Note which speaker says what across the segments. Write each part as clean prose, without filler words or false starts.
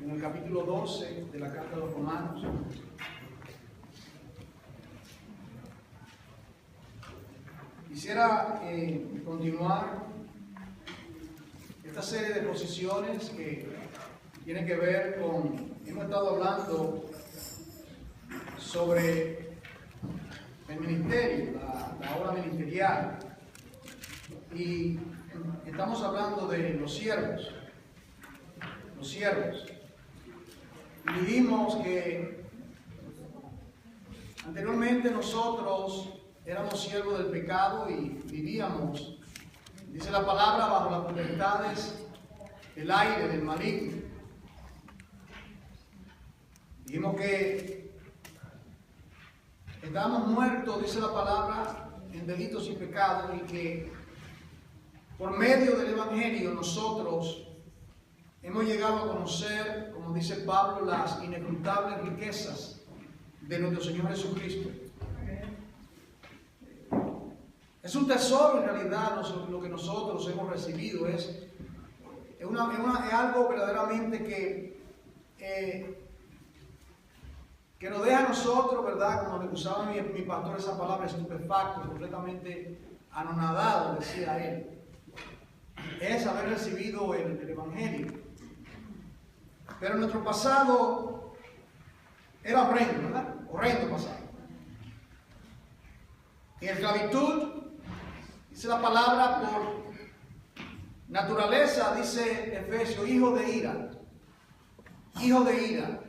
Speaker 1: en el capítulo 12 de la carta de los Romanos. Quisiera continuar esta serie de posiciones que tienen que ver con, hemos estado hablando sobre el ministerio, la obra ministerial, y estamos hablando de los siervos. Y dijimos que anteriormente nosotros éramos siervos del pecado y vivíamos, dice la palabra, bajo las potestades del aire, del maligno. Dijimos que estábamos muertos, dice la palabra, en delitos y pecados, y que por medio del Evangelio nosotros hemos llegado a conocer, como dice Pablo, las inescrutables riquezas de nuestro Señor Jesucristo. Es un tesoro en realidad lo que nosotros hemos recibido. Es algo verdaderamente que nos deja a nosotros, ¿verdad? Como me usaba mi pastor esa palabra, estupefacto, completamente anonadado, decía él. Es haber recibido el Evangelio. Pero nuestro pasado era horrendo, ¿verdad? Horrendo pasado. En esclavitud, dice la palabra, por naturaleza, dice Efesios, hijo de ira. Hijo de ira.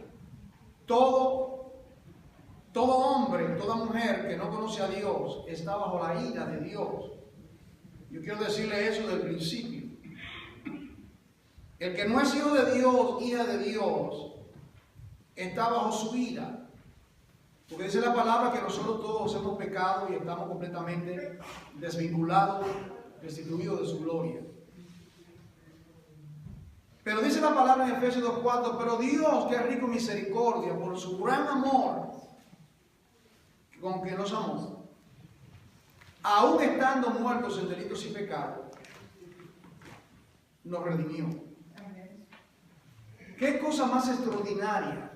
Speaker 1: Todo hombre, toda mujer que no conoce a Dios está bajo la ira de Dios. Yo quiero decirle eso del principio. El que no es hijo de Dios, hija de Dios, está bajo su ira. Porque dice la palabra que nosotros todos hemos pecado y estamos completamente desvinculados, destituidos de su gloria. Pero dice la palabra en Efesios 2:4, pero Dios, que es rico en misericordia, por su gran amor con que nos amó, aún estando muertos en delitos y pecados, nos redimió. Qué cosa más extraordinaria.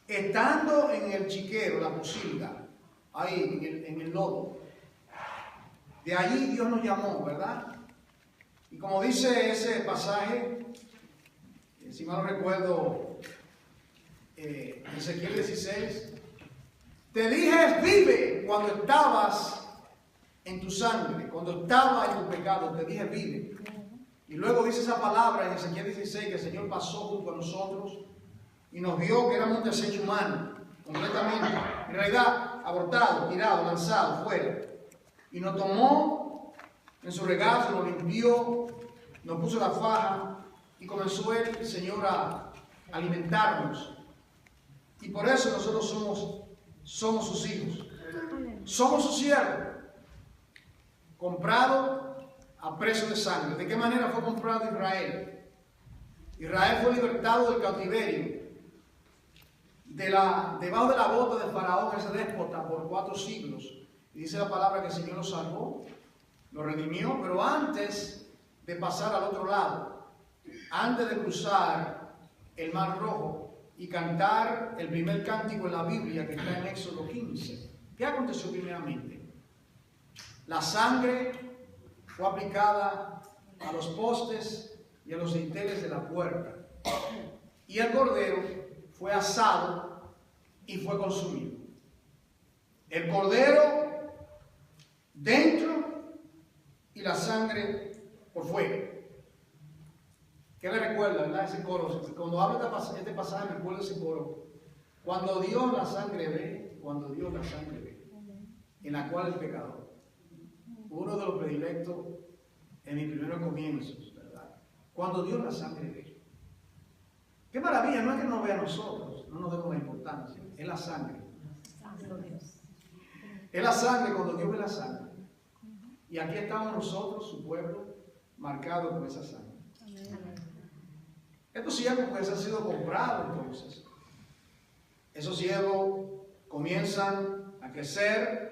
Speaker 1: Estando en el chiquero, la pocilga, ahí en el lodo, de allí Dios nos llamó, ¿verdad? Y como dice ese pasaje, si mal no recuerdo, Ezequiel 16, te dije vive cuando estabas en tu sangre, cuando estaba en tu pecado, te dije vive. Y luego dice esa palabra en Ezequiel 16 que el Señor pasó junto a nosotros y nos vio que éramos un desecho humano, completamente, en realidad abortado, tirado, lanzado, fuera. Y nos tomó en su regazo, nos limpió, nos puso la faja y comenzó el Señor a alimentarnos. Y por eso nosotros somos sus hijos. Somos sus siervos, comprados a precio de sangre. ¿De qué manera fue comprado Israel? Israel fue libertado del cautiverio, debajo de la bota de Faraón, ese déspota, por 4 siglos. Y dice la palabra que el Señor lo salvó, lo redimió, pero antes de pasar al otro lado, antes de cruzar el Mar Rojo y cantar el primer cántico en la Biblia que está en Éxodo 15, ¿qué aconteció primeramente? La sangre fue aplicada a los postes y a los dinteles de la puerta. Y el cordero fue asado y fue consumido. El cordero dentro y la sangre por fuera. ¿Qué le recuerda, verdad? Ese coro. Cuando hablo de este pasaje, me recuerda ese coro. Cuando Dios la sangre ve, en la cual el pecador. Uno de los predilectos en mis primeros comienzos, ¿verdad? Cuando Dios la sangre ve. Qué maravilla, no es que nos vea a nosotros, no nos demos la importancia, es la sangre. Es la sangre cuando Dios ve la sangre. Y aquí estamos nosotros, su pueblo, marcados por esa sangre. Estos siervos pues han sido comprados entonces. Esos siervos comienzan a crecer.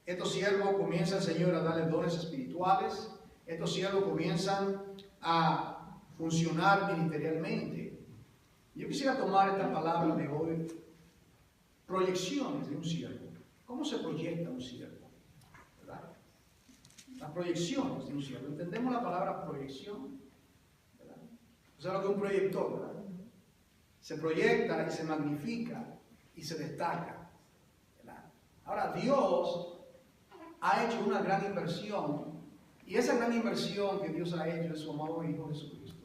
Speaker 1: Estos siervos comienzan, Señor, a darles dones espirituales. Estos siervos comienzan a funcionar ministerialmente. Yo quisiera tomar esta palabra de hoy, proyecciones de un siervo. ¿Cómo se proyecta un siervo? ¿Verdad? Las proyecciones de un siervo. ¿Entendemos la palabra proyección? ¿Verdad? O sea, lo que es un proyector, ¿verdad? Se proyecta y se magnifica y se destaca, ¿verdad? Ahora, Dios ha hecho una gran inversión, y esa gran inversión que Dios ha hecho es su amado Hijo Jesucristo.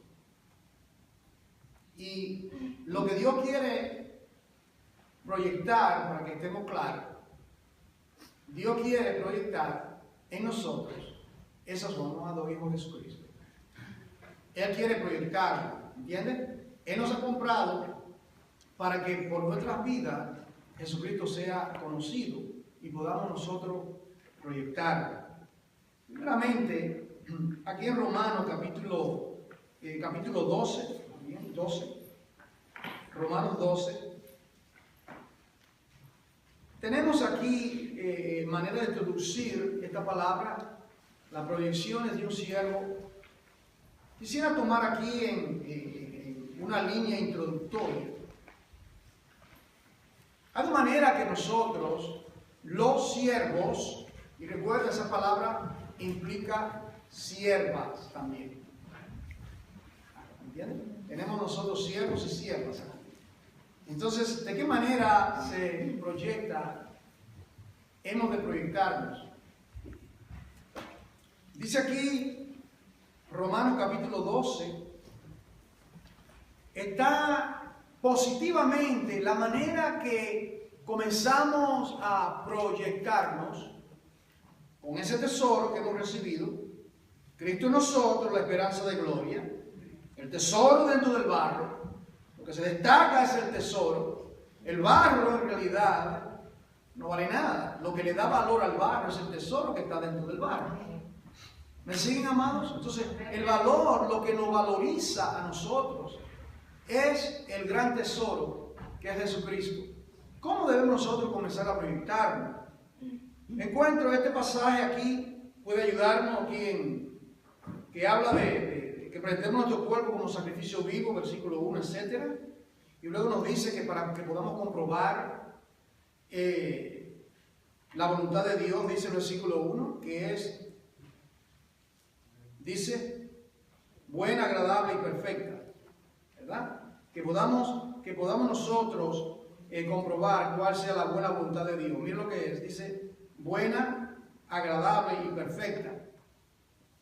Speaker 1: Y lo que Dios quiere proyectar, para que estemos claros, Dios quiere proyectar en nosotros ese su amado Hijo Jesucristo. Él quiere proyectarlo, ¿entiendes? Él nos ha comprado para que por nuestras vidas Jesucristo sea conocido y podamos nosotros proyectarlo. Primeramente, aquí en Romanos capítulo 12, Romanos 12, tenemos aquí manera de introducir esta palabra, las proyecciones de un siervo. Quisiera tomar aquí en una línea introductoria. Hay de manera que nosotros, los siervos, y recuerda esa palabra implica siervas también. ¿Entienden? Tenemos nosotros siervos y siervas aquí. Entonces, ¿de qué manera se proyecta? Hemos de proyectarnos. Dice aquí, Romanos capítulo 12, está positivamente la manera que comenzamos a proyectarnos con ese tesoro que hemos recibido, Cristo en nosotros, la esperanza de gloria, el tesoro dentro del barro. Lo que se destaca es el tesoro. El barro en realidad no vale nada. Lo que le da valor al barro es el tesoro que está dentro del barro. ¿Me siguen, amados? Entonces, el valor, lo que nos valoriza a nosotros, es el gran tesoro que es Jesucristo. ¿Cómo debemos nosotros comenzar a proyectarnos? Encuentro este pasaje aquí, puede ayudarnos aquí que habla de que presentemos nuestro cuerpo como sacrificio vivo, versículo 1, etc. Y luego nos dice que para que podamos comprobar la voluntad de Dios, dice el versículo 1, que es, dice, buena, agradable y perfecta, ¿verdad? Que podamos nosotros comprobar cuál sea la buena voluntad de Dios. Miren lo que es, dice, buena, agradable y perfecta.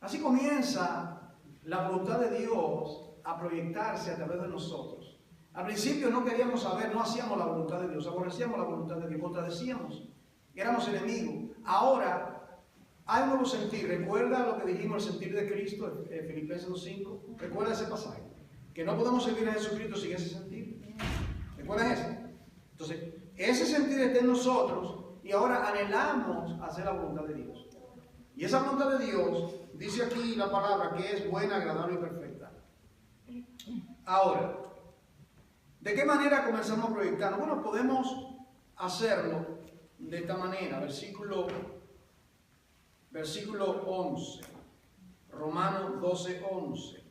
Speaker 1: Así comienza la voluntad de Dios a proyectarse a través de nosotros. Al principio no queríamos saber, no hacíamos la voluntad de Dios, aborrecíamos la voluntad de Dios, contradecíamos, éramos enemigos. Ahora hay un nuevo sentir. ¿Recuerda lo que dijimos, el sentir de Cristo, Filipenses 2:5? ¿Recuerda ese pasaje? Que no podemos servir a Jesucristo sin ese sentir. ¿Recuerdan eso? Entonces, ese sentir está en nosotros y ahora anhelamos hacer la voluntad de Dios. Y esa voluntad de Dios, dice aquí la palabra, que es buena, agradable y perfecta. Ahora, ¿de qué manera comenzamos a proyectarnos? Bueno, podemos hacerlo de esta manera. Versículo 11. Romanos 12:11.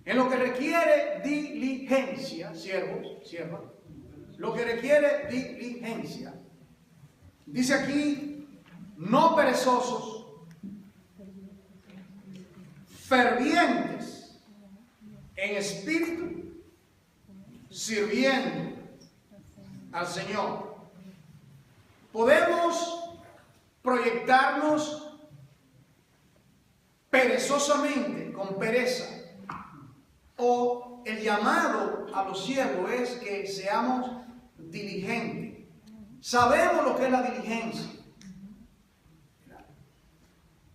Speaker 1: En lo que requiere diligencia, siervos, siervas, lo que requiere diligencia. Dice aquí, no perezosos, fervientes en espíritu, sirviendo al Señor. Podemos proyectarnos perezosamente, con pereza, o el llamado a los siervos es que seamos diligentes. Sabemos lo que es la diligencia.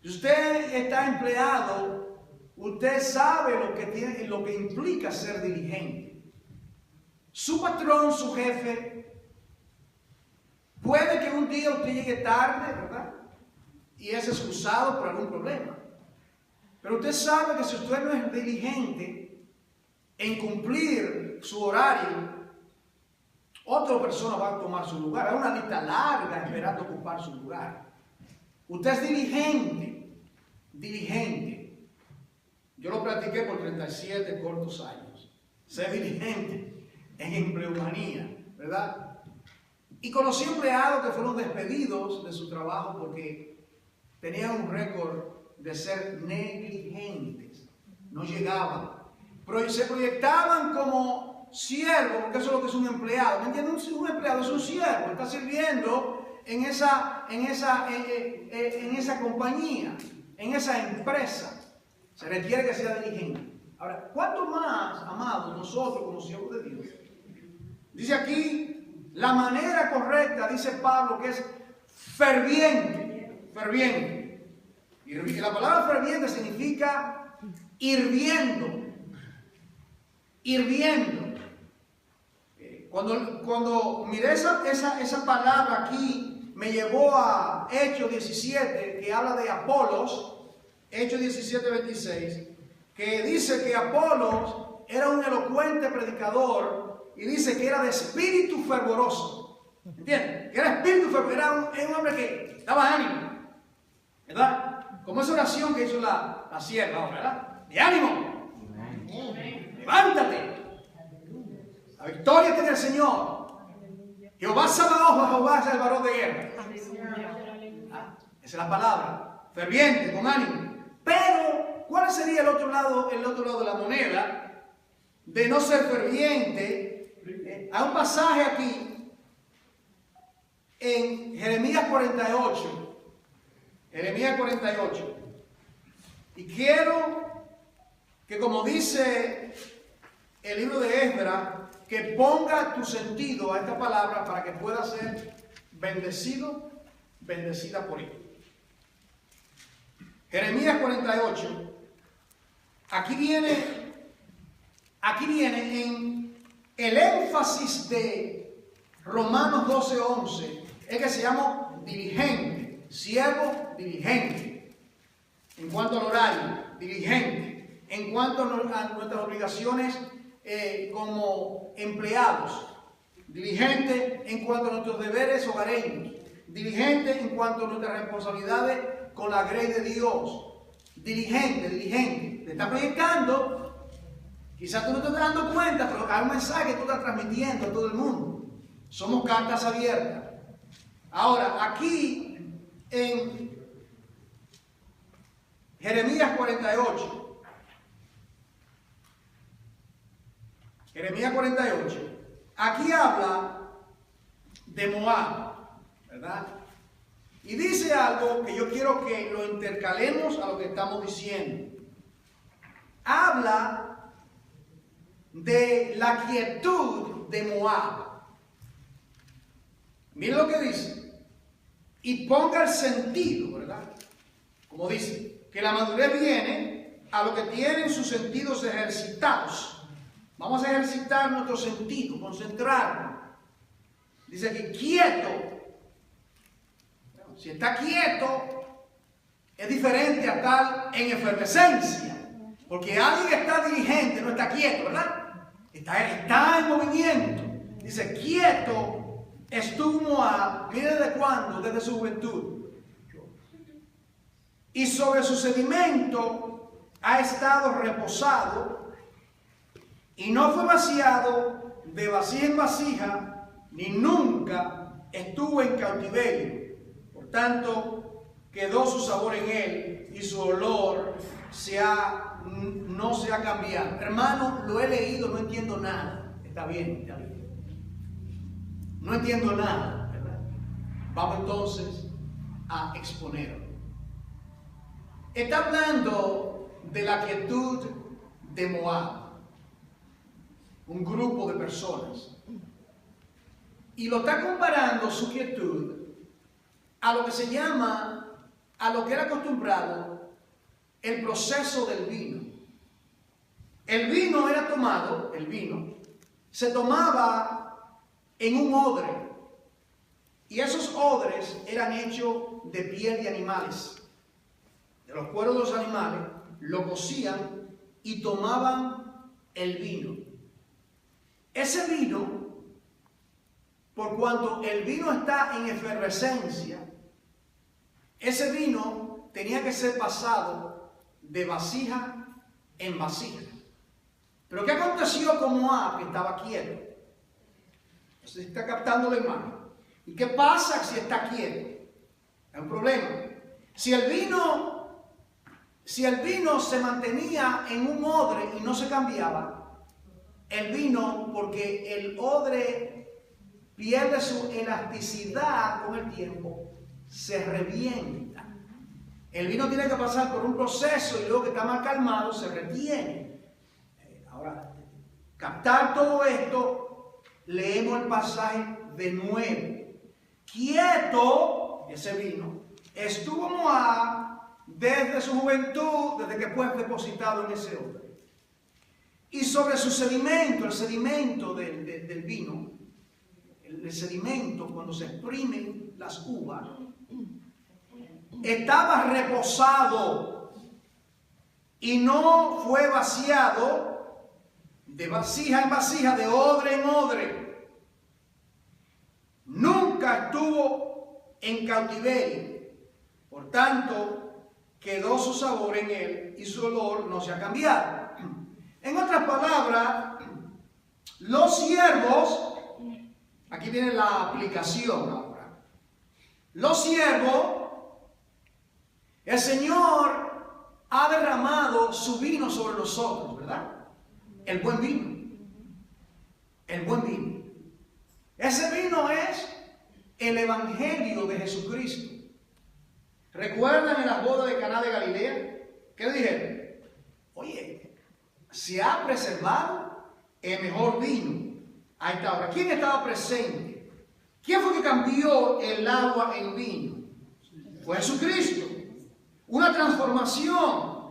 Speaker 1: Si usted está empleado, usted sabe lo que implica ser diligente. Su patrón, su jefe, puede que un día usted llegue tarde, ¿verdad? Y es excusado por algún problema. Pero usted sabe que si usted no es diligente en cumplir su horario, otra persona va a tomar su lugar. Hay una lista larga esperando ocupar su lugar. Usted es diligente, diligente. Yo lo practiqué por 37 cortos años. ser diligente en empleomanía, ¿verdad? Y conocí empleados que fueron despedidos de su trabajo porque tenían un récord de ser negligentes, no llegaban, pero se proyectaban como siervos, porque eso es lo que es un empleado. ¿Me entienden? Un empleado es un siervo, está sirviendo en esa compañía, en esa empresa. Se requiere que sea diligente. Ahora, ¿cuánto más, amados, nosotros como siervos de Dios? Dice aquí, la manera correcta, dice Pablo, que es ferviente. Ferviente. Y la palabra ferviente significa hirviendo. Hirviendo. Cuando miré esa palabra aquí, me llevó a Hechos 17, que habla de Apolos. Hechos 17, 26, que dice que Apolos era un elocuente predicador y dice que era de espíritu fervoroso. ¿Entienden? Que era espíritu fervoroso, era un hombre que daba ánimo, ¿verdad? Como esa oración que hizo la sierva, ¿verdad? ¡De ánimo! ¡Levántate! La victoria tiene el Señor. Jehová Sabaoth, Jehová es el varón de guerra. Esa es la palabra. Ferviente, con ánimo. Pero, ¿cuál sería el otro lado de la moneda? De no ser ferviente. Hay un pasaje aquí en Jeremías 48. Jeremías 48. Y quiero que, como dice el libro de Esdras, que ponga tu sentido a esta palabra para que pueda ser bendecido, bendecida por él. Jeremías 48, aquí viene en el énfasis de Romanos 12:11, es que se llama diligente, siervo diligente, en cuanto al horario, diligente, en cuanto a nuestras obligaciones como empleados, diligente en cuanto a nuestros deberes hogareños, diligente en cuanto a nuestras responsabilidades con la grey de Dios. Diligente. Te está proyectando. Quizás tú no te estás dando cuenta, pero hay un mensaje que tú estás transmitiendo a todo el mundo. Somos cartas abiertas. Ahora, aquí en Jeremías 48. Jeremías 48. Aquí habla de Moab, ¿verdad? Y dice algo que yo quiero que lo intercalemos a lo que estamos diciendo. Habla de la quietud de Moab. Miren lo que dice. Y ponga el sentido, ¿verdad? Como dice, que la madurez viene a lo que tienen sus sentidos ejercitados. Vamos a ejercitar nuestro sentido, concentrarnos. Dice aquí, quieto. Si está quieto, es diferente a estar en efervescencia. Porque alguien que está diligente no está quieto, ¿verdad? Está en movimiento. Dice, quieto estuvo Moab, mire desde cuándo, desde su juventud. Y sobre su sedimento ha estado reposado, y no fue vaciado de vasija en vasija, ni nunca estuvo en cautiverio. Tanto quedó su sabor en él y su olor no se ha cambiado. Hermano, lo he leído, no entiendo nada. Está bien. No entiendo nada, ¿verdad? Vamos entonces a exponerlo. Está hablando de la quietud de Moab, un grupo de personas, y lo está comparando su quietud a lo que se llama, a lo que era acostumbrado, el proceso del vino. El vino era tomado, se tomaba en un odre. Y esos odres eran hechos de piel de animales. De los cueros de los animales, lo cocían y tomaban el vino. Ese vino, por cuanto el vino está en efervescencia, ese vino tenía que ser pasado de vasija en vasija. Pero ¿qué aconteció con Moab, que estaba quieto? Se está captando la imagen. ¿Y qué pasa si está quieto? Es un problema. Si el vino se mantenía en un odre y no se cambiaba, el vino, porque el odre pierde su elasticidad con el tiempo, se revienta. El vino tiene que pasar por un proceso y luego que está más calmado se retiene. Ahora, captar todo esto, leemos el pasaje de nuevo. Quieto, ese vino, estuvo Moab desde su juventud, desde que fue depositado en ese odre. Y sobre su sedimento, el sedimento del vino, el sedimento cuando se exprimen las uvas, estaba reposado y no fue vaciado de vasija en vasija, de odre en odre. Nunca estuvo en cautiverio, por tanto quedó su sabor en él y su olor no se ha cambiado. En otras palabras, los siervos, aquí viene la aplicación ahora, los siervos, el Señor ha derramado su vino sobre nosotros, ¿verdad? El buen vino. El buen vino. Ese vino es el Evangelio de Jesucristo. ¿Recuerdan en las bodas de Caná de Galilea? ¿Qué dijeron? Oye, se ha preservado el mejor vino a esta hora. ¿Quién estaba presente? ¿Quién fue que cambió el agua en vino? Fue Jesucristo. Una transformación.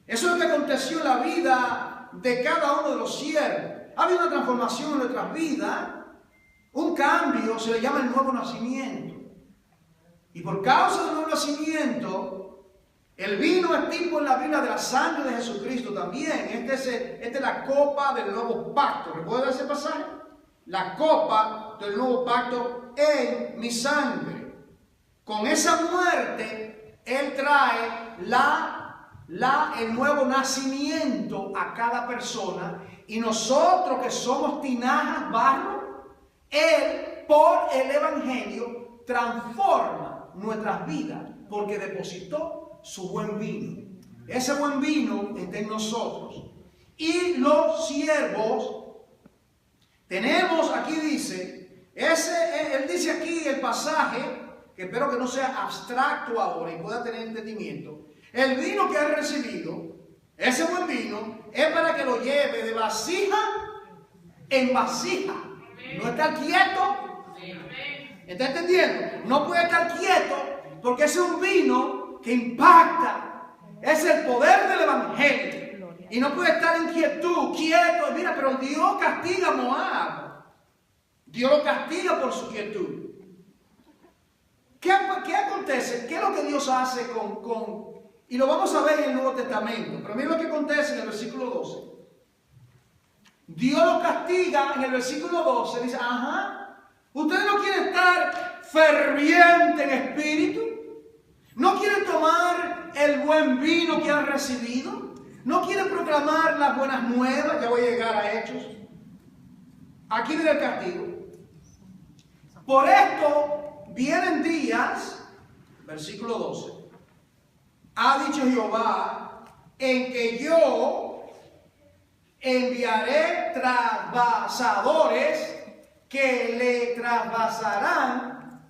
Speaker 1: Eso es lo que aconteció en la vida de cada uno de los siervos. Ha habido una transformación en nuestras vidas. Un cambio, se le llama el nuevo nacimiento. Y por causa del nuevo nacimiento, el vino es tipo en la Biblia de la sangre de Jesucristo también. Esta es la copa del nuevo pacto. ¿Recuerda ese pasaje? La copa del nuevo pacto en mi sangre. Con esa muerte, Él trae el nuevo nacimiento a cada persona. Y nosotros que somos tinajas, barro, Él, por el Evangelio, transforma nuestras vidas porque depositó su buen vino. Ese buen vino está en nosotros. Y los siervos, tenemos aquí dice, él dice aquí el pasaje, que espero que no sea abstracto ahora y pueda tener entendimiento. El vino que ha recibido, ese buen vino, es para que lo lleve de vasija en vasija. No estar quieto. ¿Está entendiendo? No puede estar quieto porque ese es un vino que impacta. Es el poder del Evangelio. Y no puede estar en quietud, quieto. Mira, pero Dios castiga a Moab. Dios lo castiga por su quietud. ¿Qué acontece? ¿Qué es lo que Dios hace y lo vamos a ver en el Nuevo Testamento? Pero mira lo que acontece en el versículo 12. Dios lo castiga en el versículo 12. Dice, ustedes no quieren estar fervientes en espíritu. No quieren tomar el buen vino que han recibido. No quieren proclamar las buenas nuevas. Ya voy a llegar a Hechos. Aquí viene el castigo. Por esto vienen días, versículo 12. Ha dicho Jehová, en que yo enviaré trasvasadores que le trasvasarán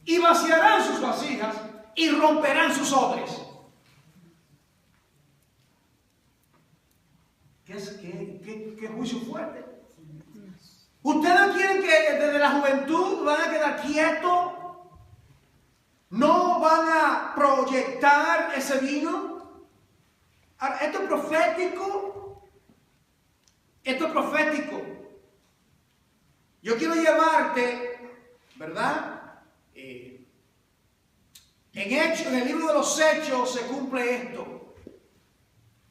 Speaker 1: y vaciarán sus vasijas y romperán sus odres. ¿Qué juicio fuerte? ¿Ustedes quieren que desde la juventud van a quedar quietos? ¿No van a proyectar ese vino? Ahora, esto es profético. Esto es profético. Yo quiero llevarte, ¿verdad? En el libro de los Hechos se cumple esto.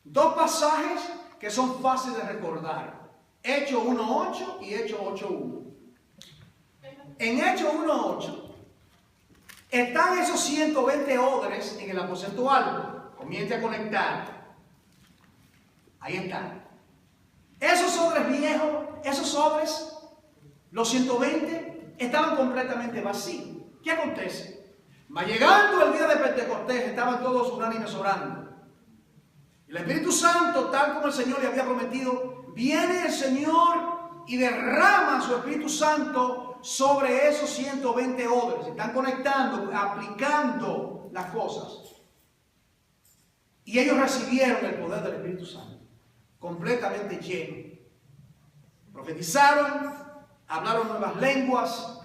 Speaker 1: Dos pasajes que son fáciles de recordar. Hechos 1.8 y Hechos 8.1. En Hechos 1.8 están esos 120 odres en el aposento alto. Comience a conectar. Ahí están. Esos odres viejos, esos odres, los 120, estaban completamente vacíos. ¿Qué acontece? Va llegando el día de Pentecostés, estaban todos unánimes orando. El Espíritu Santo, tal como el Señor le había prometido, viene el Señor y derrama su Espíritu Santo sobre esos 120 odres. Están conectando, aplicando las cosas. Y ellos recibieron el poder del Espíritu Santo, completamente lleno. Profetizaron, hablaron nuevas lenguas.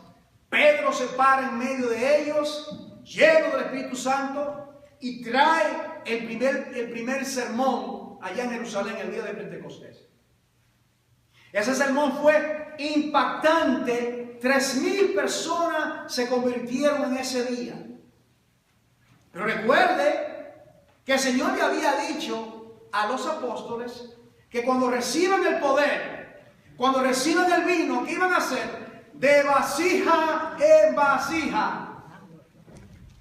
Speaker 1: Pedro se para en medio de ellos, lleno del Espíritu Santo, y trae el primer sermón allá en Jerusalén el día de Pentecostés. Ese sermón fue impactante. 3,000 personas se convirtieron en ese día. Pero recuerde que el Señor le había dicho a los apóstoles que cuando reciban el poder, cuando reciban el vino, ¿qué iban a hacer? De vasija en vasija.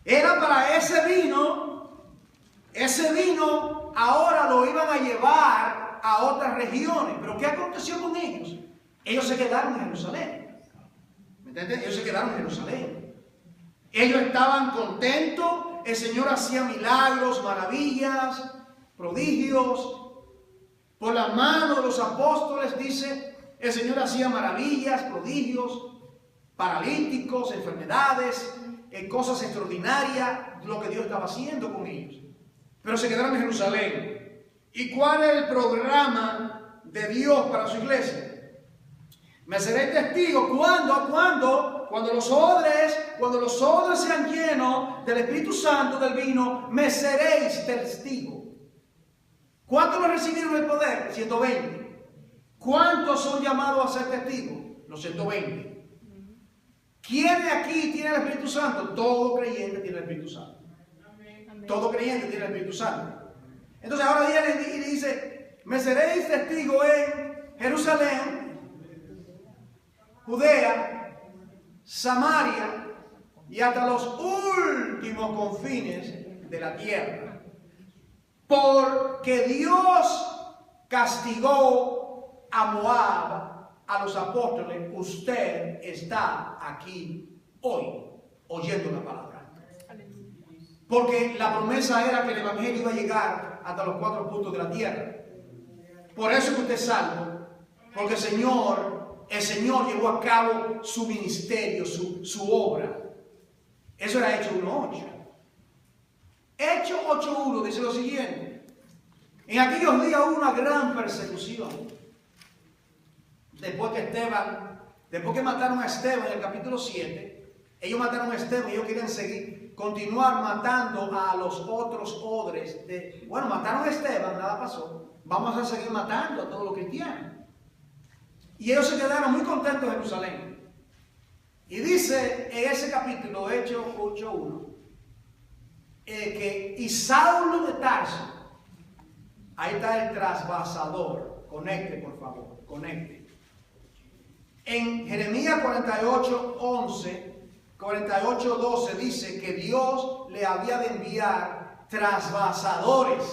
Speaker 1: Era para ese vino ahora lo iban a llevar a otras regiones. Pero ¿qué aconteció con ellos? Ellos se quedaron en Jerusalén. ¿Me entiendes? Ellos se quedaron en Jerusalén. Ellos estaban contentos. El Señor hacía milagros, maravillas, prodigios. Por la mano de los apóstoles, dice, el Señor hacía maravillas, prodigios, paralíticos, enfermedades, cosas extraordinarias, lo que Dios estaba haciendo con ellos. Pero se quedaron en Jerusalén. ¿Y cuál es el programa de Dios para su iglesia? Me seréis testigo. ¿Cuándo? Cuando los odres sean llenos del Espíritu Santo, del vino, me seréis testigo. ¿Cuántos lo recibieron el poder? 120. ¿Cuántos son llamados a ser testigos? Los 120. ¿Quién de aquí tiene el Espíritu Santo? Todo creyente tiene el Espíritu Santo. Todo creyente tiene el Espíritu Santo. Entonces ahora viene y dice, me seréis testigo en Jerusalén, Judea, Samaria y hasta los últimos confines de la tierra. Porque Dios castigó a Moab, a los apóstoles. Usted está aquí hoy oyendo la palabra. Porque la promesa era que el evangelio iba a llegar hasta los 4 puntos de la tierra. Por eso es que usted es salvo. Porque el Señor llevó a cabo su ministerio, su obra. Eso era Hechos 1:8. Hechos 8:1 dice lo siguiente. En aquellos días hubo una gran persecución. Después que mataron a Esteban en el capítulo 7, ellos mataron a Esteban y ellos querían continuar matando a los otros odres. Mataron a Esteban, nada pasó. Vamos a seguir matando a todos los cristianos. Y ellos se quedaron muy contentos en Jerusalén. Y dice en ese capítulo, Hechos 8:1, y Saulo de Tarso, ahí está el trasvasador. Conecte, por favor, conecte. En Jeremías 48:11, 48:12 dice que Dios le había de enviar trasvasadores,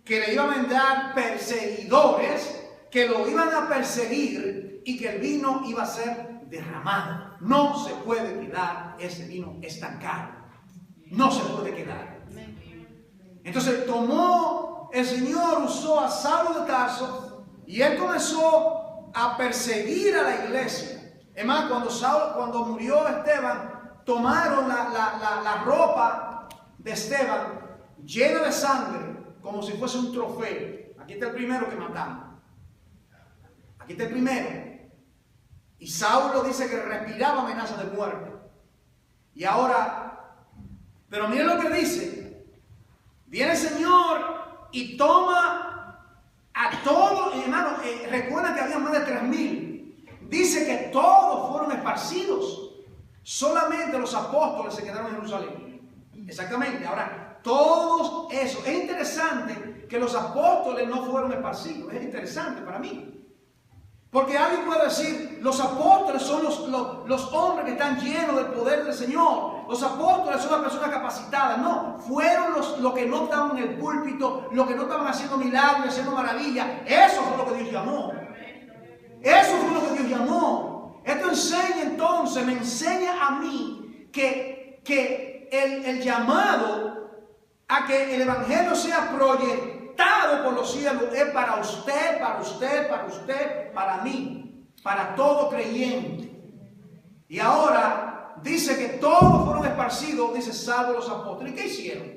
Speaker 1: que le iban a enviar perseguidores, que lo iban a perseguir y que el vino iba a ser derramado. No se puede quedar ese vino estancado. No se puede quedar. Entonces el Señor usó a Saulo de Tarso y él comenzó a perseguir a la iglesia. Es más, cuando murió Esteban, tomaron la ropa de Esteban llena de sangre, como si fuese un trofeo. Aquí está el primero que matamos. Aquí está el primero. Y Saulo dice que respiraba amenaza de muerte. Y ahora, pero miren lo que dice. Viene el Señor y toma a todos, hermano, recuerda que había más de 3,000. Dice que todos fueron esparcidos. Solamente los apóstoles se quedaron en Jerusalén. Exactamente. Ahora, todos esos. Es interesante que los apóstoles no fueron esparcidos. Es interesante para mí. Porque alguien puede decir, los apóstoles son los hombres que están llenos del poder del Señor. Los apóstoles son las personas capacitadas. No, fueron los que no estaban en el púlpito, los que no estaban haciendo milagros, haciendo maravillas. Eso fue lo que Dios llamó. Eso fue lo que Dios llamó. Esto enseña entonces, me enseña a mí que el llamado a que el evangelio sea proyectado por los cielos es para usted, para usted, para usted, para mí, para todo creyente. Y ahora dice que todos fueron esparcidos, dice, salvo los apóstoles. ¿Y qué hicieron?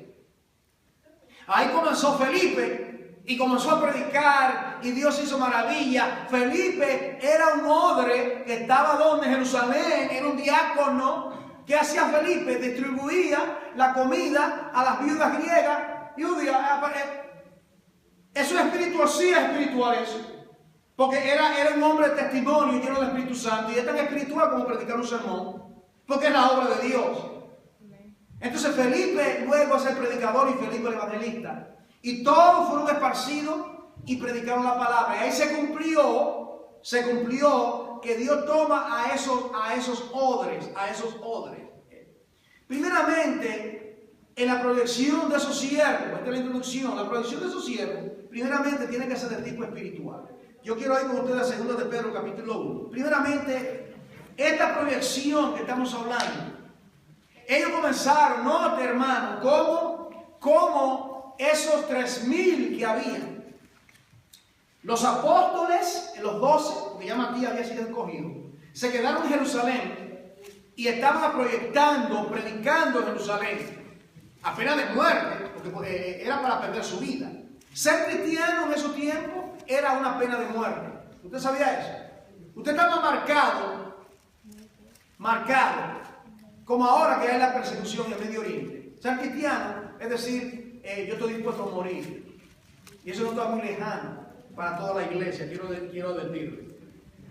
Speaker 1: Ahí comenzó Felipe y comenzó a predicar y Dios hizo maravilla. Felipe era un odre que estaba donde, en Jerusalén, era un diácono. ¿Qué hacía Felipe? Distribuía la comida a las viudas griegas y judías. Eso es espiritual, sí es espiritual eso. Porque era un hombre de testimonio lleno del Espíritu Santo. Y es tan espiritual como predicar un sermón. Porque es la obra de Dios. Entonces Felipe luego es el predicador y Felipe el evangelista. Y todos fueron esparcidos y predicaron la palabra. Y ahí se cumplió que Dios toma a esos odres. Primeramente, en la proyección de esos siervos, esta es la introducción, la proyección de esos siervos, primeramente tiene que ser de tipo espiritual. Yo quiero ir con ustedes a 2 de Pedro, capítulo 1. Primeramente, esta proyección que estamos hablando, ellos comenzaron, note hermano, como esos 3,000 que había. Los apóstoles, los 12, que ya Matías había sido escogido, se quedaron en Jerusalén y estaban proyectando, predicando en Jerusalén, a pena de muerte, porque era para perder su vida. Ser cristiano en esos tiempos era una pena de muerte. ¿Usted sabía eso? Usted estaba marcado, como ahora que hay la persecución en el Medio Oriente. Ser cristiano es decir, yo estoy dispuesto a morir. Y eso no está muy lejano para toda la iglesia, quiero advertirlo.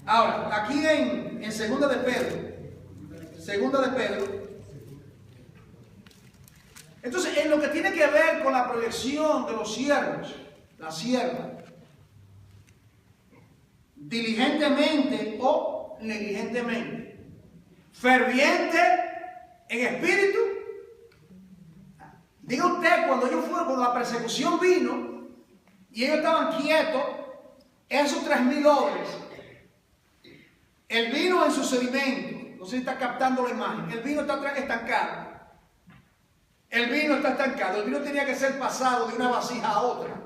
Speaker 1: Ahora, aquí en 2 de Pedro, entonces en lo que tiene que ver con la proyección de los siervos, la sierva, diligentemente o negligentemente, ferviente en espíritu. Diga usted, cuando la persecución vino y ellos estaban quietos, esos 3,000 hombres, el vino en su sedimento, no sé si está captando la imagen, el vino está estancado. El vino tenía que ser pasado de una vasija a otra,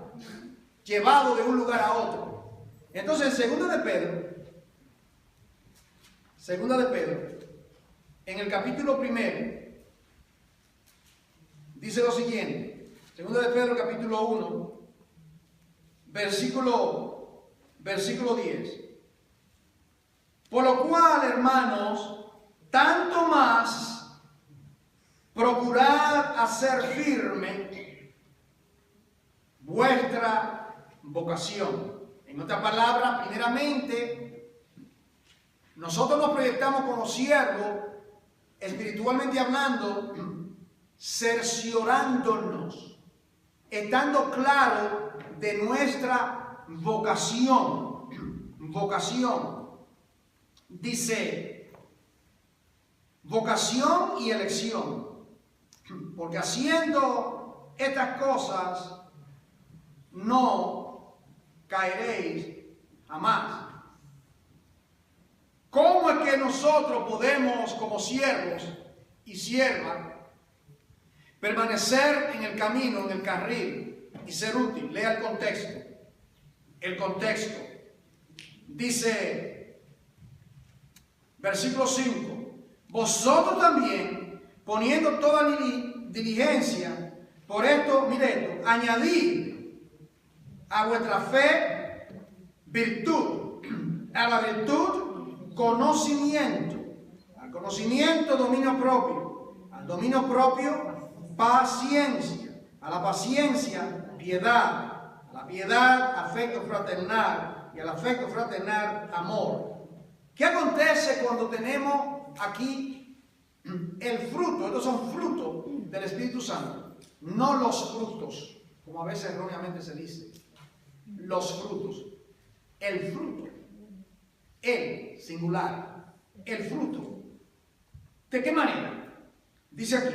Speaker 1: llevado de un lugar a otro. Entonces, en 2 de Pedro, en el capítulo 1, dice lo siguiente. 2 de Pedro, capítulo 1, versículo 10. Por lo cual, hermanos, tanto más procurad hacer firme vuestra vocación. En otras palabras, primeramente, nosotros nos proyectamos como siervos, espiritualmente hablando, cerciorándonos, estando claro de nuestra vocación. Dice, vocación y elección. Porque haciendo estas cosas no caeréis jamás. ¿Cómo es que nosotros podemos, como siervos y siervas, permanecer en el camino, en el carril y ser útil? Lea el contexto. El contexto. Dice, versículo 5, vosotros también, poniendo toda diligencia, por esto, mire esto, añadid a vuestra fe virtud, a la virtud conocimiento, al conocimiento dominio propio, al dominio propio paciencia, a la paciencia piedad, a la piedad afecto fraternal y al afecto fraternal amor. ¿Qué acontece cuando tenemos aquí el fruto? Estos son frutos del Espíritu Santo, no los frutos, como a veces erróneamente se dice. Los frutos. El fruto. el singular, el fruto. ¿De qué manera? Dice aquí,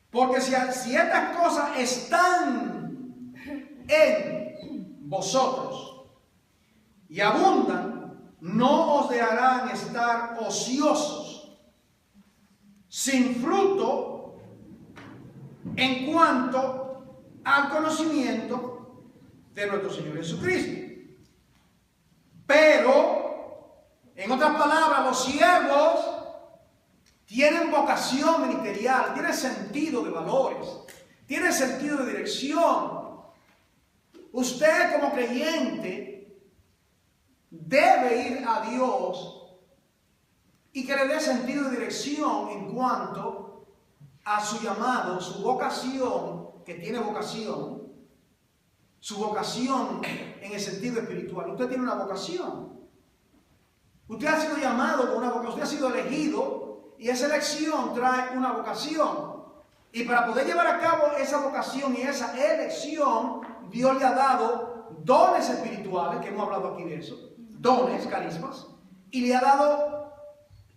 Speaker 1: porque si estas cosas están en vosotros y abundan, no os dejarán estar ociosos, sin fruto en cuanto al conocimiento de nuestro Señor Jesucristo. Pero, en otras palabras, los siervos tienen vocación ministerial, tienen sentido de valores, tienen sentido de dirección. Usted como creyente debe ir a Dios y que le dé sentido de dirección en cuanto a su llamado, su vocación, que tiene vocación, su vocación en el sentido espiritual. Usted tiene una vocación. Usted ha sido llamado con una vocación, usted ha sido elegido. Y esa elección trae una vocación. Y para poder llevar a cabo esa vocación y esa elección, Dios le ha dado dones espirituales, que hemos hablado aquí de eso, dones, carismas, y le ha dado,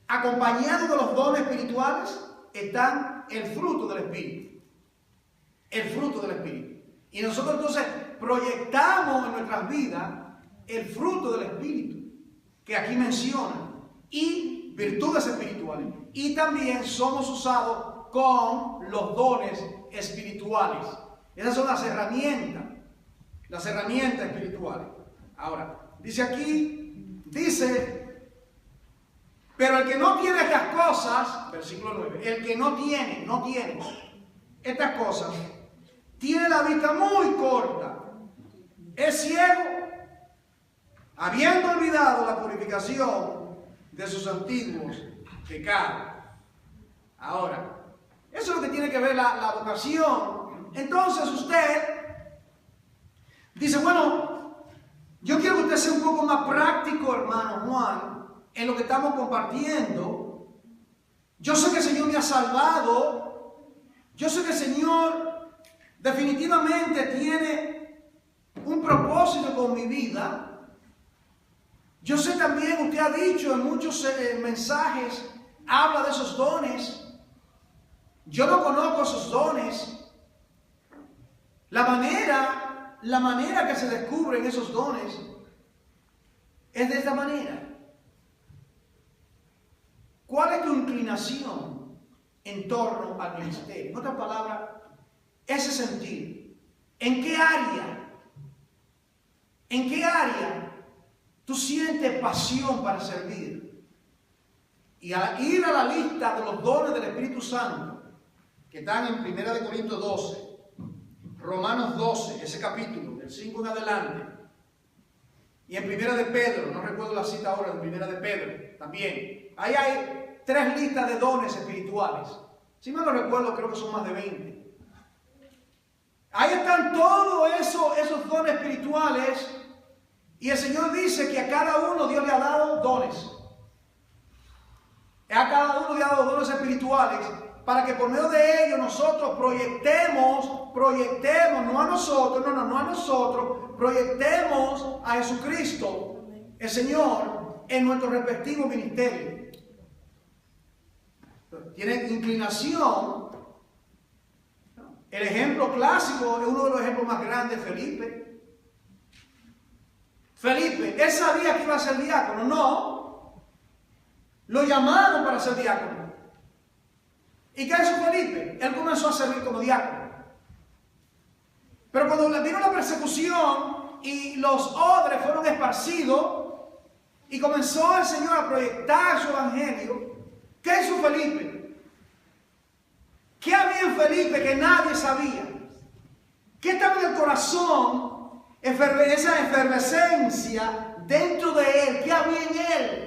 Speaker 1: acompañado de los dones espirituales, están el fruto del Espíritu. El fruto del Espíritu. Y nosotros entonces proyectamos en nuestras vidas el fruto del Espíritu, que aquí menciona, y virtudes espirituales. Y también somos usados con los dones espirituales. Esas son las herramientas espirituales. Ahora, dice aquí, pero el que no tiene estas cosas, versículo 9, el que no tiene estas cosas, tiene la vista muy corta, es ciego, habiendo olvidado la purificación de sus antiguos pecados. Ahora, eso es lo que tiene que ver la vocación. Entonces usted dice, bueno, yo quiero que usted sea un poco más práctico, hermano Juan, en lo que estamos compartiendo. Yo sé que el Señor me ha salvado. Yo sé que el Señor definitivamente tiene un propósito con mi vida. Yo sé también, usted ha dicho en muchos mensajes, habla de esos dones. Yo no conozco esos dones. La manera que se descubren esos dones es de esta manera. ¿Cuál es tu inclinación en torno al ministerio? En otras palabras, ese sentir. ¿En qué área tú sientes pasión para servir? Y al ir a la lista de los dones del Espíritu Santo, que están en 1 Corintios 12, Romanos 12, ese capítulo, del 5 en adelante, y en 1 de Pedro, no recuerdo la cita ahora, en 1 de Pedro, también. Ahí hay 3 listas de dones espirituales. Si me lo recuerdo, creo que son más de 20. Ahí están todos esos dones espirituales. Y el Señor dice que a cada uno Dios le ha dado dones. A cada uno le ha dado dones espirituales para que por medio de ellos nosotros proyectemos, no a nosotros, proyectemos a Jesucristo, el Señor, en nuestro respectivo ministerio. Tienen inclinación. El ejemplo clásico es uno de los ejemplos más grandes, Felipe. Él sabía que iba a ser diácono, no. Lo llamaron para ser diácono. ¿Y qué hizo Felipe? Él comenzó a servir como diácono. Pero cuando le vino la persecución y los odres fueron esparcidos y comenzó el Señor a proyectar su evangelio, ¿qué hizo Felipe? ¿Qué había en Felipe que nadie sabía? ¿Qué estaba en el corazón? Esa efervescencia dentro de él. ¿Qué había en él?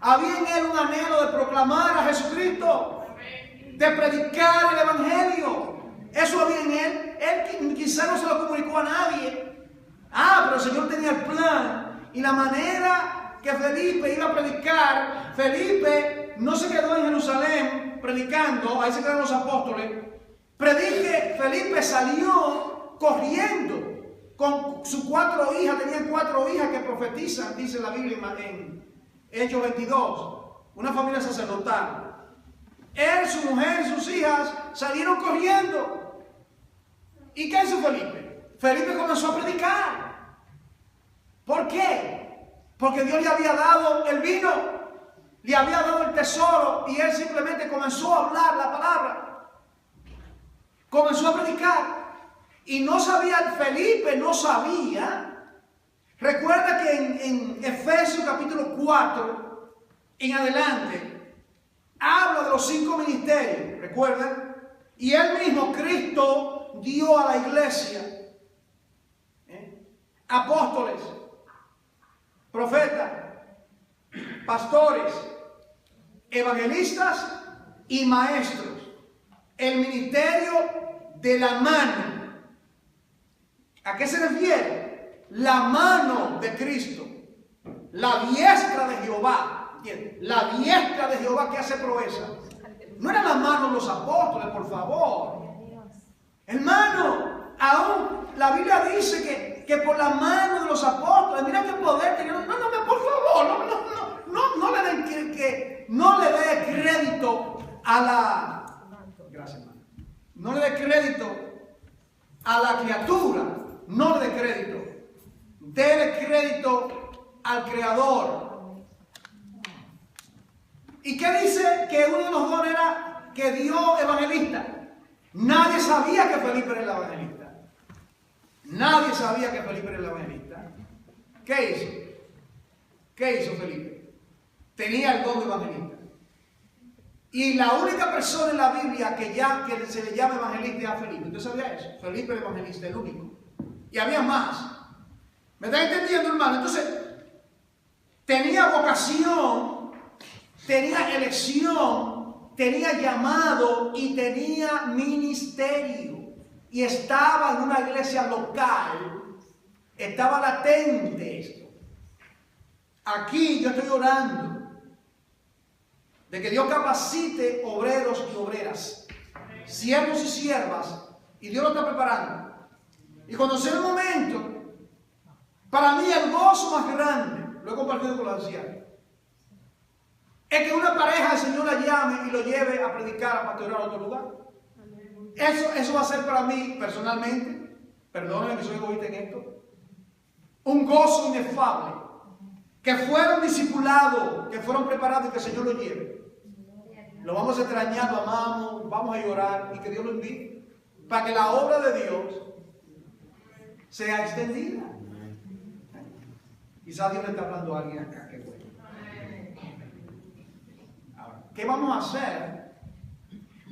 Speaker 1: Había en él un anhelo de proclamar a Jesucristo, de predicar el evangelio. Eso había en él. Él quizá no se lo comunicó a nadie. Pero el Señor tenía el plan. Y la manera que Felipe iba a predicar, Felipe no se quedó en Jerusalén predicando, ahí se quedaron los apóstoles. Felipe salió corriendo con sus 4 hijas, tenían 4 hijas que profetizan, dice la Biblia Hechos 22, una familia sacerdotal. Él, su mujer y sus hijas salieron corriendo. ¿Y qué hizo Felipe? Felipe comenzó a predicar. ¿Por qué? Porque Dios le había dado el vino, le había dado el tesoro y él simplemente comenzó a hablar la palabra. Comenzó a predicar. Y no sabía, Felipe no sabía. Recuerda que en Efesios capítulo 4 en adelante habla de los 5 ministerios, ¿recuerdan? Y él mismo, Cristo, dio a la iglesia apóstoles, profetas, pastores, evangelistas y maestros. El ministerio de la mano. ¿A qué se refiere? La mano de Cristo. La diestra de Jehová. ¿Entiendes? La diestra de Jehová que hace proeza. No era la mano de los apóstoles, por favor. Hermano, aún la Biblia dice que por la mano de los apóstoles, mira qué poder tenían. No, por favor, no le dé crédito a la. Gracias, hermano. No le dé crédito a la criatura. No le dé crédito. Dele crédito al Creador. ¿Y qué dice? Que uno de los dones era que dio evangelista. Nadie sabía que Felipe era el evangelista. Nadie sabía que Felipe era el evangelista. ¿Qué hizo? ¿Qué hizo Felipe? Tenía el don de evangelista. Y la única persona en la Biblia que se le llama evangelista es a Felipe. ¿Usted sabía eso? Felipe el evangelista, el único. Y había más. ¿Me está entendiendo, hermano? Entonces, tenía vocación, tenía elección, tenía llamado y tenía ministerio. Y estaba en una iglesia local. Estaba latente esto. Aquí yo estoy orando de que Dios capacite obreros y obreras, siervos y siervas, y Dios lo está preparando. Y cuando sea el momento, para mí el gozo más grande, lo he compartido con los ancianos, es que una pareja el Señor la llame y lo lleve a predicar, a pastorear a otro lugar. Eso va a ser para mí personalmente, perdónenme que soy egoísta en esto, un gozo inefable. Que fueron discipulados, que fueron preparados y que el Señor lo lleve. Lo vamos a extrañar, lo amamos, vamos a llorar y que Dios lo envíe para que la obra de Dios sea extendida. Quizás Dios le está hablando a alguien acá. Qué bueno. Ahora, ¿qué vamos a hacer?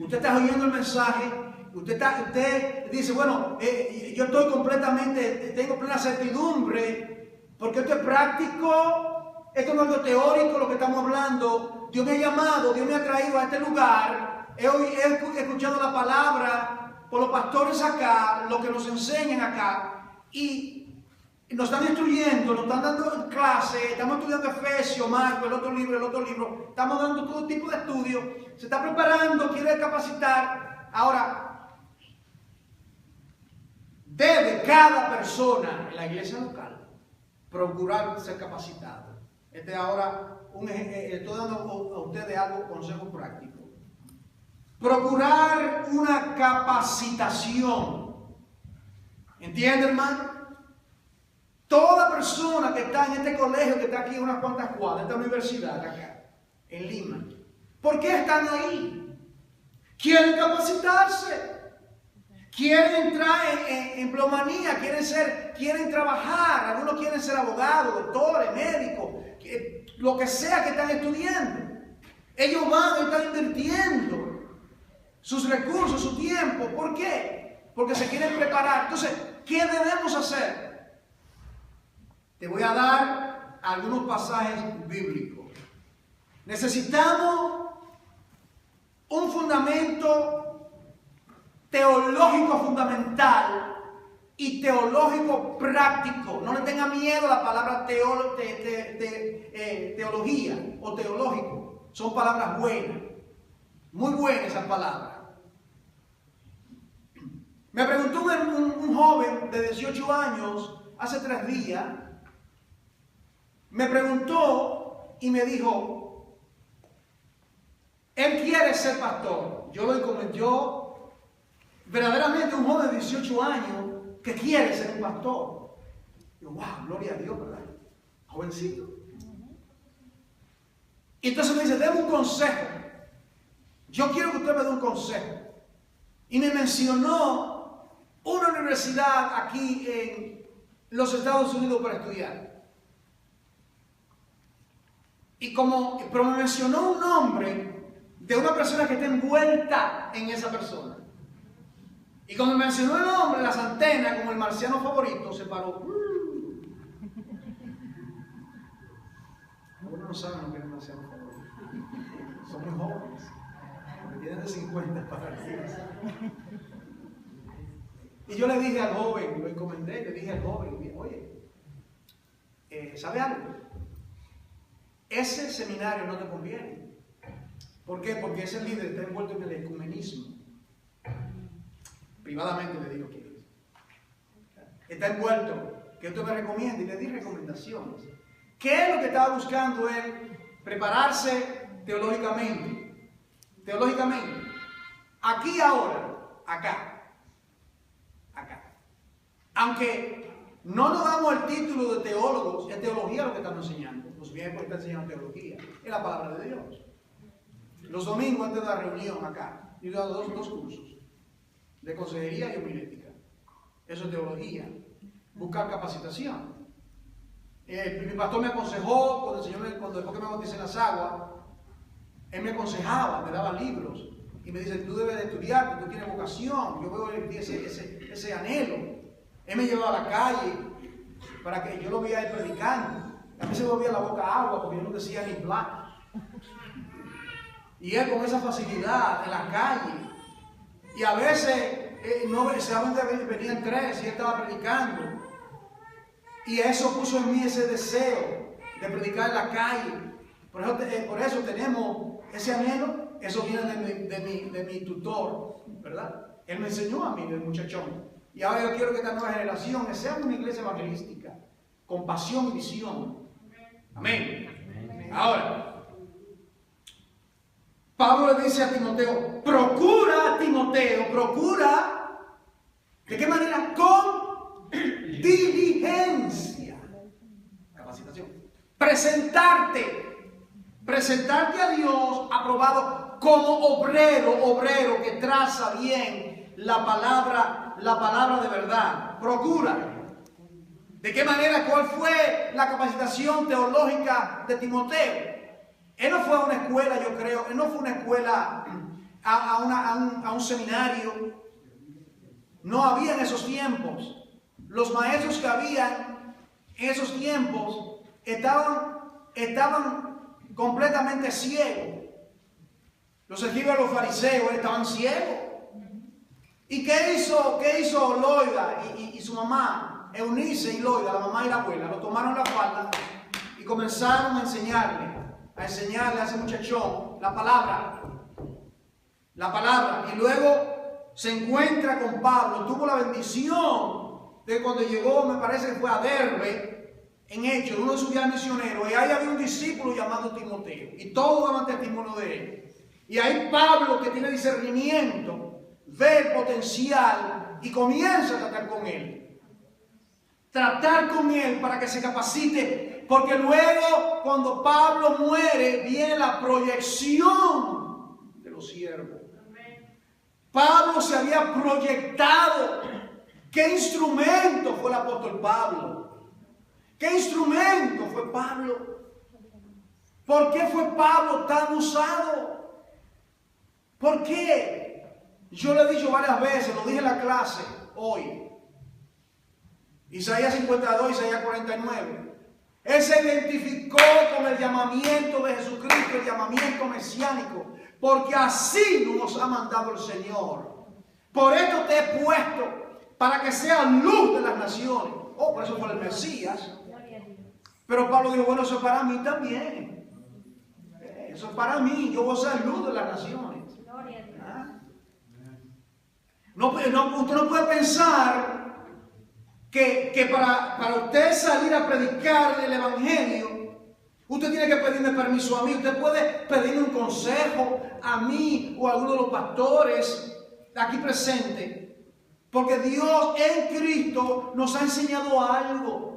Speaker 1: Usted está oyendo el mensaje, usted dice, bueno, yo estoy completamente, tengo plena certidumbre, porque esto es práctico, esto no es algo teórico lo que estamos hablando. Dios me ha llamado, Dios me ha traído a este lugar. He escuchado la palabra por los pastores acá, lo que nos enseñan acá. Y nos están instruyendo, nos están dando clases, estamos estudiando Efesios, Marcos, el otro libro. Estamos dando todo tipo de estudios. Se está preparando, quiere capacitar. Ahora, debe cada persona en la iglesia local procurar ser capacitado. Ahora estoy dando a ustedes algo, consejo práctico. Procurar una capacitación. ¿Entiende, hermano? Toda persona que está en este colegio, que está aquí en unas cuantas cuadras, esta universidad acá, en Lima, ¿por qué están ahí? Quieren capacitarse. Quieren entrar en empleomanía, quieren trabajar, algunos quieren ser abogados, doctores, médicos, lo que sea que están estudiando. Ellos van, están invirtiendo sus recursos, su tiempo. ¿Por qué? Porque se quieren preparar. Entonces, ¿qué debemos hacer? Te voy a dar algunos pasajes bíblicos. Necesitamos un fundamento teológico fundamental y teológico práctico. No le tenga miedo a la palabra teología o teológico. Son palabras buenas. Muy buenas esas palabras. Me preguntó un joven de 18 años hace 3 días. Me preguntó y me dijo, él quiere ser pastor. Yo verdaderamente un joven de 18 años que quiere ser un pastor. Yo, wow, gloria a Dios, ¿verdad? Jovencito. Y entonces me dice, deme un consejo. Yo quiero que usted me dé un consejo. Y me mencionó una universidad aquí en los Estados Unidos para estudiar. Pero me mencionó un nombre de una persona que está envuelta en esa persona. Y como me mencionó el nombre, las antenas, como el marciano favorito, se paró. Algunos no saben lo que es el marciano favorito. Son muy jóvenes. Tienen de 50 para arriba. Y yo le dije al joven, lo encomendé, le dije al joven, oye, ¿sabe algo? Ese seminario no te conviene. ¿Por qué? Porque ese líder está envuelto en el ecumenismo. Privadamente le digo que está envuelto. Que usted me recomiende y le di recomendaciones. ¿Qué es lo que estaba buscando él? Prepararse teológicamente. Teológicamente. Aquí ahora, acá. Aunque no nos damos el título de teólogos, es teología lo que estamos enseñando. Los viejos están enseñando teología. Es la palabra de Dios. Los domingos antes de la reunión acá, yo he dado dos cursos de consejería y homilética. Eso es teología. Buscar capacitación. Mi pastor me aconsejó, después que me bauticé en las aguas, él me aconsejaba, me daba libros y me dice, tú debes de estudiar, porque tú tienes vocación. Yo veo ese anhelo. Él me llevaba a la calle para que yo lo viera él predicando. A mí se me volvía la boca agua porque yo no decía ni bla. Y él con esa facilidad en la calle. Y a veces venían tres y él estaba predicando. Y eso puso en mí ese deseo de predicar en la calle. Por eso tenemos ese anhelo. Eso viene de mi tutor, ¿verdad? Él me enseñó a mí, el muchachón. Y ahora yo quiero que esta nueva generación sea una iglesia evangelística, con pasión y visión. Amén. Ahora, Pablo le dice a Timoteo, procura, ¿de qué manera? Con diligencia. Capacitación. Presentarte a Dios aprobado como obrero que traza bien la palabra de verdad. Procura. ¿De qué manera? ¿Cuál fue la capacitación teológica de Timoteo? Él no fue a una escuela, yo creo. Él no fue a una escuela, a un seminario. No había en esos tiempos. Los maestros que habían en esos tiempos estaban completamente ciegos. Los escribas de los fariseos estaban ciegos. ¿Y qué hizo Loida y su mamá? Eunice y Loida, la mamá y la abuela, lo tomaron la falda y comenzaron a enseñarle a ese muchachón la palabra. Y luego se encuentra con Pablo. Tuvo la bendición de cuando llegó, me parece que fue a Derbe, en Hechos, uno de sus viajes misioneros, y ahí había un discípulo llamado Timoteo, y todos daban testimonio de él. Y ahí Pablo, que tiene discernimiento, ve el potencial y comienza a tratar con él. Tratar con él para que se capacite, porque luego cuando Pablo muere viene la proyección de los siervos. Pablo se había proyectado. ¿Qué instrumento fue el apóstol Pablo? ¿Qué instrumento fue Pablo? ¿Por qué fue Pablo tan usado? ¿Por qué? Yo lo he dicho varias veces, lo dije en la clase hoy. Isaías 52, Isaías 49. Él se identificó con el llamamiento de Jesucristo, el llamamiento mesiánico, porque así nos ha mandado el Señor. Por esto te he puesto, para que seas luz de las naciones. Oh, por eso fue el Mesías. Pero Pablo dijo, bueno, eso es para mí también. Eso es para mí, yo voy a ser luz de las naciones. ¿Ah? Usted no puede pensar que para usted salir a predicar el Evangelio, Usted tiene que pedirme permiso a mí. Usted puede pedirme un consejo a mí o a alguno de los pastores aquí presentes. Porque Dios en Cristo nos ha enseñado algo.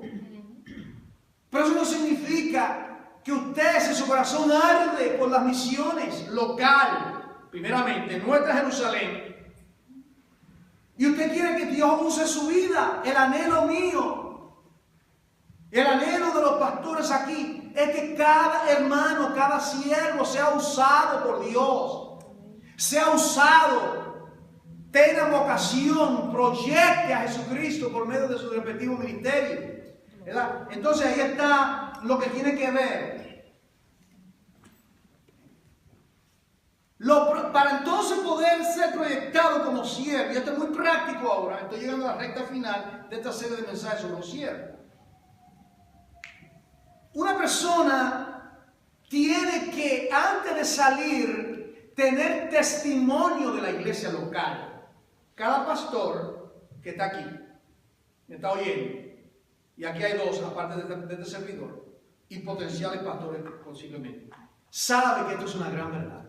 Speaker 1: Pero eso no significa que usted, si su corazón arde por las misiones local, primeramente, nuestra Jerusalén, y usted quiere que Dios use su vida, el anhelo mío, el anhelo de los pastores aquí, es que cada hermano, cada siervo sea usado por Dios, sea usado, tenga vocación, proyecte a Jesucristo por medio de su respectivo ministerio, ¿verdad? Entonces ahí está lo que tiene que ver. Para entonces poder ser proyectado como siervo, y esto es muy práctico ahora, estoy llegando a la recta final de esta serie de mensajes sobre los siervos. Una persona tiene que, antes de salir, tener testimonio de la iglesia local. Cada pastor que está aquí, me está oyendo, y aquí hay dos, aparte de este servidor, y potenciales pastores posiblemente, sabe que esto es una gran verdad.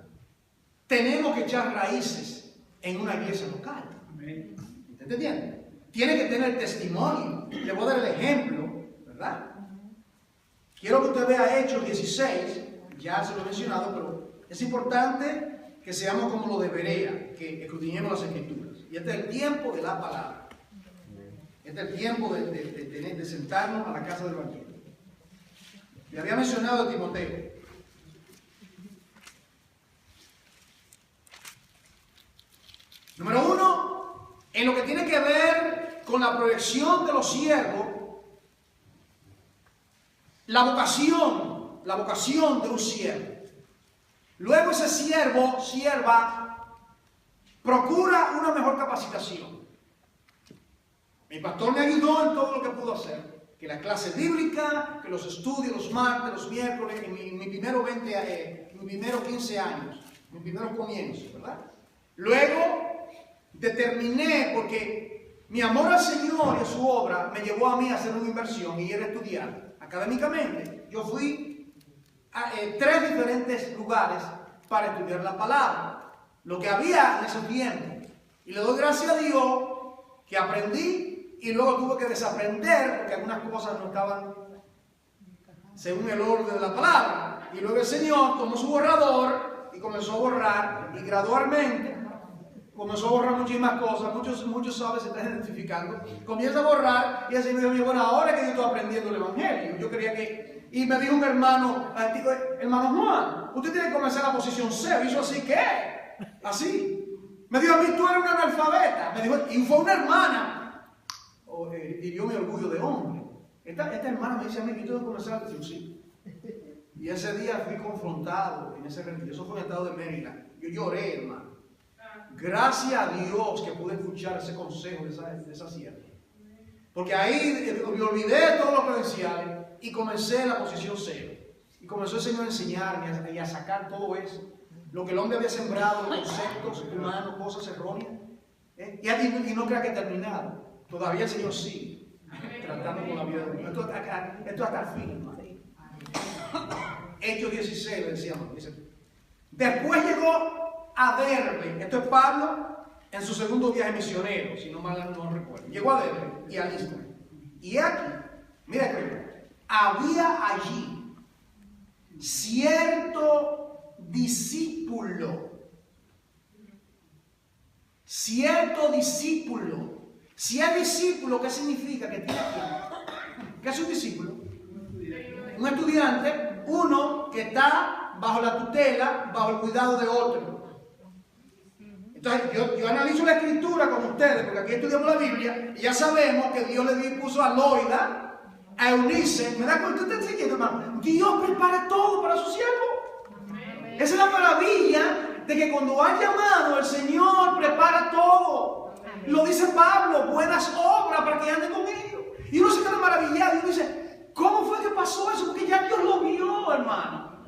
Speaker 1: Tenemos que echar raíces en una iglesia local. ¿Está entendiendo? Tiene que tener testimonio. Le voy a dar el ejemplo, ¿verdad? Quiero que usted vea Hechos 16, ya se lo he mencionado, pero es importante que seamos como lo de Berea, que escudriñemos las Escrituras. Y este es el tiempo de la palabra. Este es el tiempo de sentarnos a la casa del banquete. Le había mencionado a Timoteo. Número uno, en lo que tiene que ver con la proyección de los siervos, la vocación de un siervo. Luego ese siervo, sierva, procura una mejor capacitación. Mi pastor me ayudó en todo lo que pudo hacer. Que la clase bíblica, que los estudios, los martes, los miércoles, en mi primeros 15 años, mis primeros comienzos, ¿verdad? Luego determiné, porque mi amor al Señor y a su obra me llevó a mí a hacer una inversión y ir a estudiar académicamente. Yo fui a 3 diferentes lugares para estudiar la palabra, lo que había en ese tiempo. Y le doy gracias a Dios que aprendí y luego tuve que desaprender porque algunas cosas no estaban según el orden de la palabra. Y luego el Señor tomó su borrador y comenzó a borrar, y gradualmente comenzó a borrar muchísimas cosas. Muchos saben, se están identificando. Comienza a borrar y el Señor dijo, bueno, ahora que yo estoy aprendiendo el Evangelio, yo creía que... Y me dijo un hermano, hermano Juan, usted tiene que comenzar la posición C. Y yo así, ¿qué? Así. Me dijo a mí, tú eres una analfabeta. Me dijo, y fue una hermana. Hirió mi orgullo de hombre. Esta hermana me dice a mí que yo tengo que comenzar la posición C. Y ese día fui confrontado en ese retiro. Eso fue en el estado de Maryland. Yo lloré, hermano. Gracias a Dios que pude escuchar ese consejo de esa sierva. Porque ahí me olvidé de todos los credenciales y comencé en la posición 0. Y comenzó el Señor a enseñarme y a sacar todo eso. Lo que el hombre había sembrado, conceptos humanos, cosas erróneas. Y no crea que he terminado. Todavía el Señor sigue tratando con la vida de uno. Esto hasta el fin, hermano. Hechos 16, le decíamos. Dice, después llegó a Derbe. Esto es Pablo en su segundo viaje misionero, si no mal no recuerdo. Llegó a Derbe y a Listra. Y aquí, mira que había allí cierto discípulo. Si es discípulo, ¿qué significa? Que tiene ¿qué es un discípulo? Un estudiante, uno que está bajo la tutela, bajo el cuidado de otro. Entonces, yo analizo la escritura con ustedes, porque aquí estudiamos la Biblia, y ya sabemos que Dios le puso a Loida, a Eunice. ¿Me da cuenta? ¿Usted está entendiendo, hermano? Dios prepara todo para su siervo. Esa es la maravilla de que cuando ha llamado, el Señor prepara todo. Lo dice Pablo, buenas obras para que ande con ellos. Y uno se queda maravillado y dice, ¿cómo fue que pasó eso? Porque ya Dios lo vio, hermano.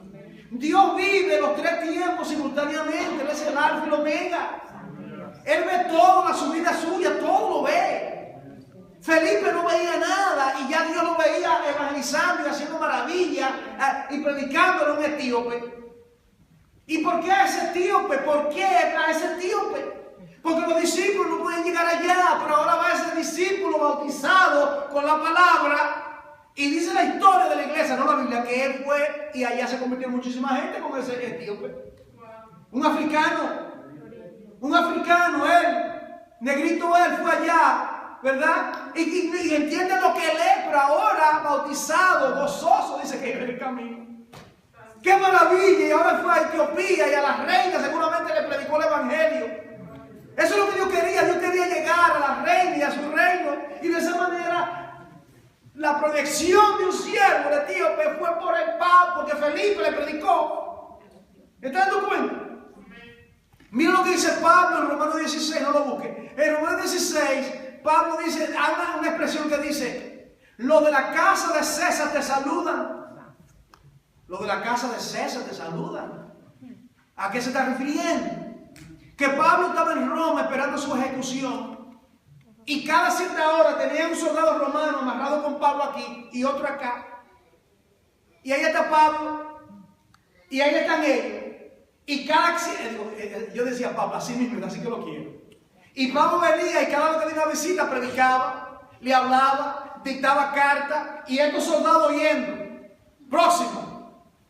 Speaker 1: Dios vive los 3 tiempos simultáneamente. Él es el alfa y el omega. Él ve todo, la subida suya, todo lo ve. Felipe no veía nada y ya Dios lo veía evangelizando y haciendo maravillas y predicándole a un etíope. ¿Y por qué a ese etíope? ¿Por qué a ese etíope? Porque los discípulos no pueden llegar allá, pero ahora va ese discípulo bautizado con la palabra. Y dice la historia de la iglesia, no la Biblia, que él fue y allá se convirtió muchísima gente con ese etíope. Un africano, él, negrito él, fue allá, ¿verdad? Y entiende lo que lepra ahora, bautizado, gozoso, dice que es el camino. ¡Qué maravilla! Y ahora fue a Etiopía y a las reinas seguramente le predicó el evangelio. Eso es lo que yo quería. Yo quería llegar a las reinas y a su reino. Y de esa manera, la proyección de un siervo de etíope fue por el Papa, porque Felipe le predicó. ¿Estás dando cuenta? Mira lo que dice Pablo en Romanos 16, no lo busque. En Romanos 16, Pablo dice, hay una expresión que dice, los de la casa de César te saludan. Los de la casa de César te saludan. ¿A qué se está refiriendo? Que Pablo estaba en Roma esperando su ejecución y cada cierta hora tenía un soldado romano amarrado con Pablo aquí y otro acá. Y ahí está Pablo y ahí están ellos. Y yo decía, Pablo, así mismo, así que lo quiero. Y Pablo venía y cada vez que tenía una visita predicaba, le hablaba, dictaba cartas y estos soldados oyendo. Próximo.